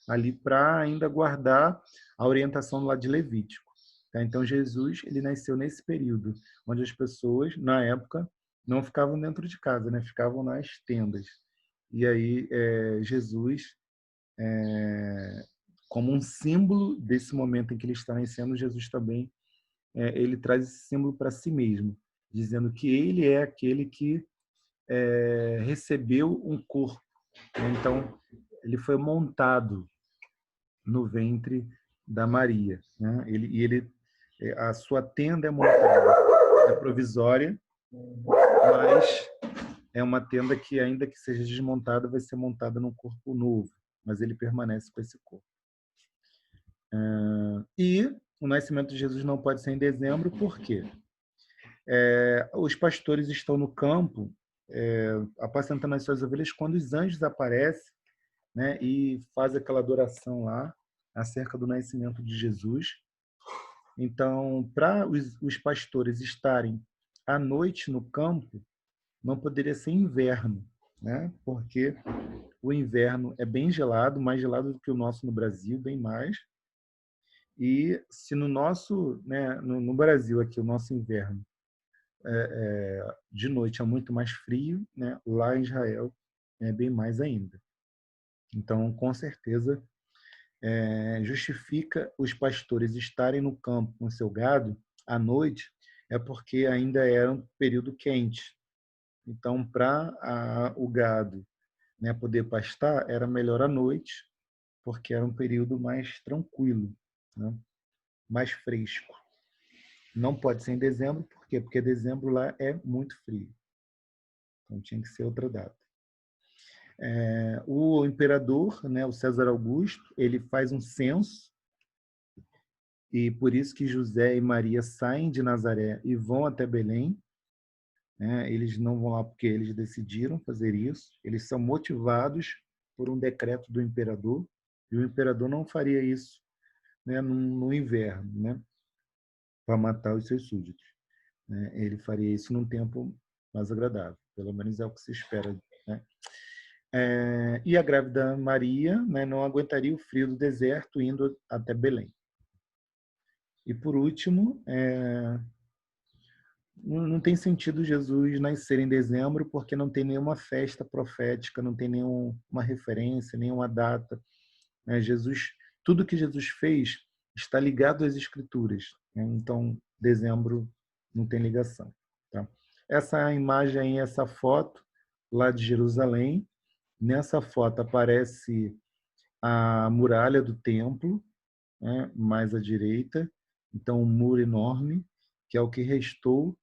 S1: ali para ainda guardar a orientação do lado de Levítico. Tá? Então, Jesus ele nasceu nesse período, onde as pessoas, na época, não ficavam dentro de casa, né? Ficavam nas tendas. E aí, Jesus, como um símbolo desse momento em que ele está nascendo, Jesus também ele traz esse símbolo para si mesmo, dizendo que ele é aquele que recebeu um corpo. Então, ele foi montado no ventre da Maria, né? A sua tenda é montada, é provisória, mas é uma tenda que, ainda que seja desmontada, vai ser montada num corpo novo, mas ele permanece com esse corpo. E o nascimento de Jesus não pode ser em dezembro, por quê? Os pastores estão no campo, apacentando as suas ovelhas, quando os anjos aparecem, né, e fazem aquela adoração lá, acerca do nascimento de Jesus. Então, para os pastores estarem à noite no campo, não poderia ser inverno, né? Porque o inverno é bem gelado, mais gelado do que o nosso no Brasil, bem mais. E se no nosso, né, no Brasil aqui, o nosso inverno de noite é muito mais frio, né? Lá em Israel é bem mais ainda. Então, com certeza, justifica os pastores estarem no campo com seu gado à noite, é porque ainda era um período quente. Então, para o gado, né, poder pastar, era melhor à noite, porque era um período mais tranquilo, né, mais fresco. Não pode ser em dezembro, por quê? Porque dezembro lá é muito frio. Então, tinha que ser outra data. O imperador, né, o César Augusto, ele faz um censo, e por isso que José e Maria saem de Nazaré e vão até Belém. Eles não vão lá porque eles decidiram fazer isso. Eles são motivados por um decreto do imperador, e o imperador não faria isso, né, no inverno, né, para matar os seus súditos. Ele faria isso num tempo mais agradável, pelo menos é o que se espera, né? E a grávida Maria, né, não aguentaria o frio do deserto indo até Belém. E por último, não tem sentido Jesus nascer em dezembro, porque não tem nenhuma festa profética, não tem nenhuma referência, nenhuma data. Jesus, tudo que Jesus fez está ligado às Escrituras. Então, dezembro não tem ligação. Tá? Essa imagem, essa foto lá de Jerusalém, nessa foto aparece a muralha do templo, né, mais à direita. Então, um muro enorme, que é o que restou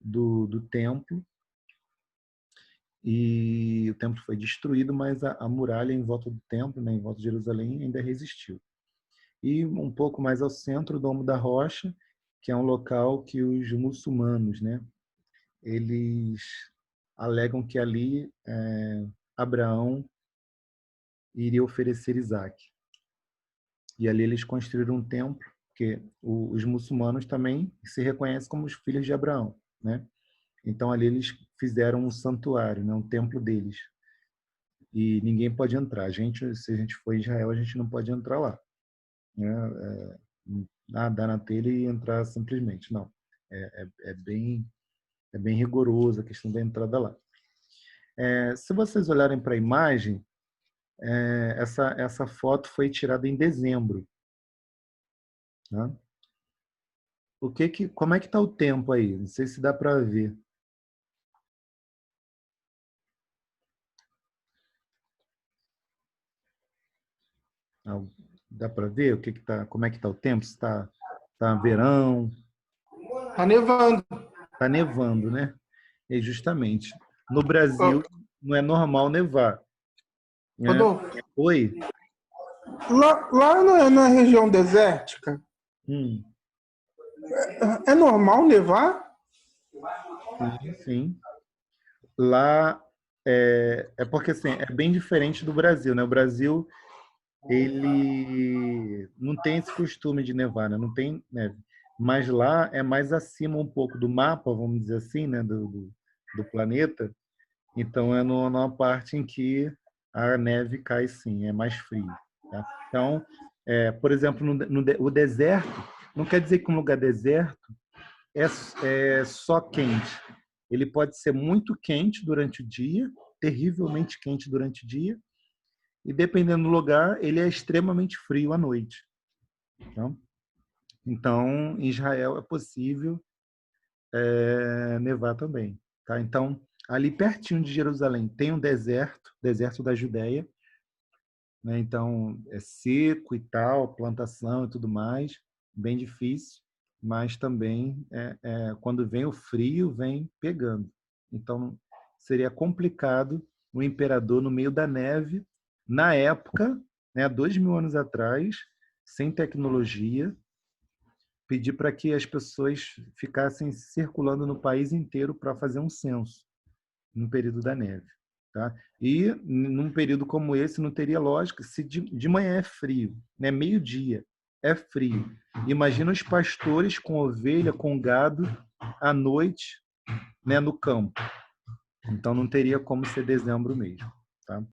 S1: do templo, e o templo foi destruído, mas a muralha em volta do templo, né, em volta de Jerusalém, ainda resistiu. E um pouco mais ao centro, o Domo da Rocha, que é um local que os muçulmanos, né, eles alegam que ali Abraão iria oferecer Isaac. E ali eles construíram um templo, porque os muçulmanos também se reconhecem como os filhos de Abraão, né? Então ali eles fizeram um santuário, né, um templo deles. E ninguém pode entrar. Se a gente for em Israel, a gente não pode entrar lá, né? Dar na telha e entrar simplesmente. Não. É bem rigoroso a questão da entrada lá. Se vocês olharem para a imagem, essa foto foi tirada em dezembro. Né? Como é que está o tempo aí? Não sei se dá para ver. Dá para ver o que que tá, como é que está o tempo? Se tá verão,
S5: Tá nevando.
S1: tá nevando, né? E justamente no Brasil não é normal nevar, né?
S5: Rodolfo,
S1: Oi.
S5: lá na região desértica,
S1: Hum,
S5: é normal nevar?
S1: sim, sim. Lá é porque assim, é bem diferente do Brasil, né? O Brasil ele não tem esse costume de nevar, né? Não tem neve. Mas lá é mais acima um pouco do mapa, vamos dizer assim, né? Do planeta. Então é numa parte em que a neve cai sim, é mais frio. Tá? Então, por exemplo, o deserto, não quer dizer que um lugar deserto é só quente. Ele pode ser muito quente durante o dia, terrivelmente quente durante o dia, e dependendo do lugar, ele é extremamente frio à noite. Tá? Então, em Israel é possível nevar também. Tá? Então, ali pertinho de Jerusalém tem um deserto da Judéia, né? Então é seco e tal, plantação e tudo mais, bem difícil, mas também quando vem o frio, vem pegando. Então seria complicado o imperador no meio da neve, na época, né, 2000 anos atrás, sem tecnologia, pedir para que as pessoas ficassem circulando no país inteiro para fazer um censo no período da neve. Tá? E num período como esse não teria lógica se de manhã é frio, né? Meio-dia é frio. Imagina os pastores com ovelha, com gado, à noite, né, no campo. Então não teria como ser dezembro mesmo. Tá?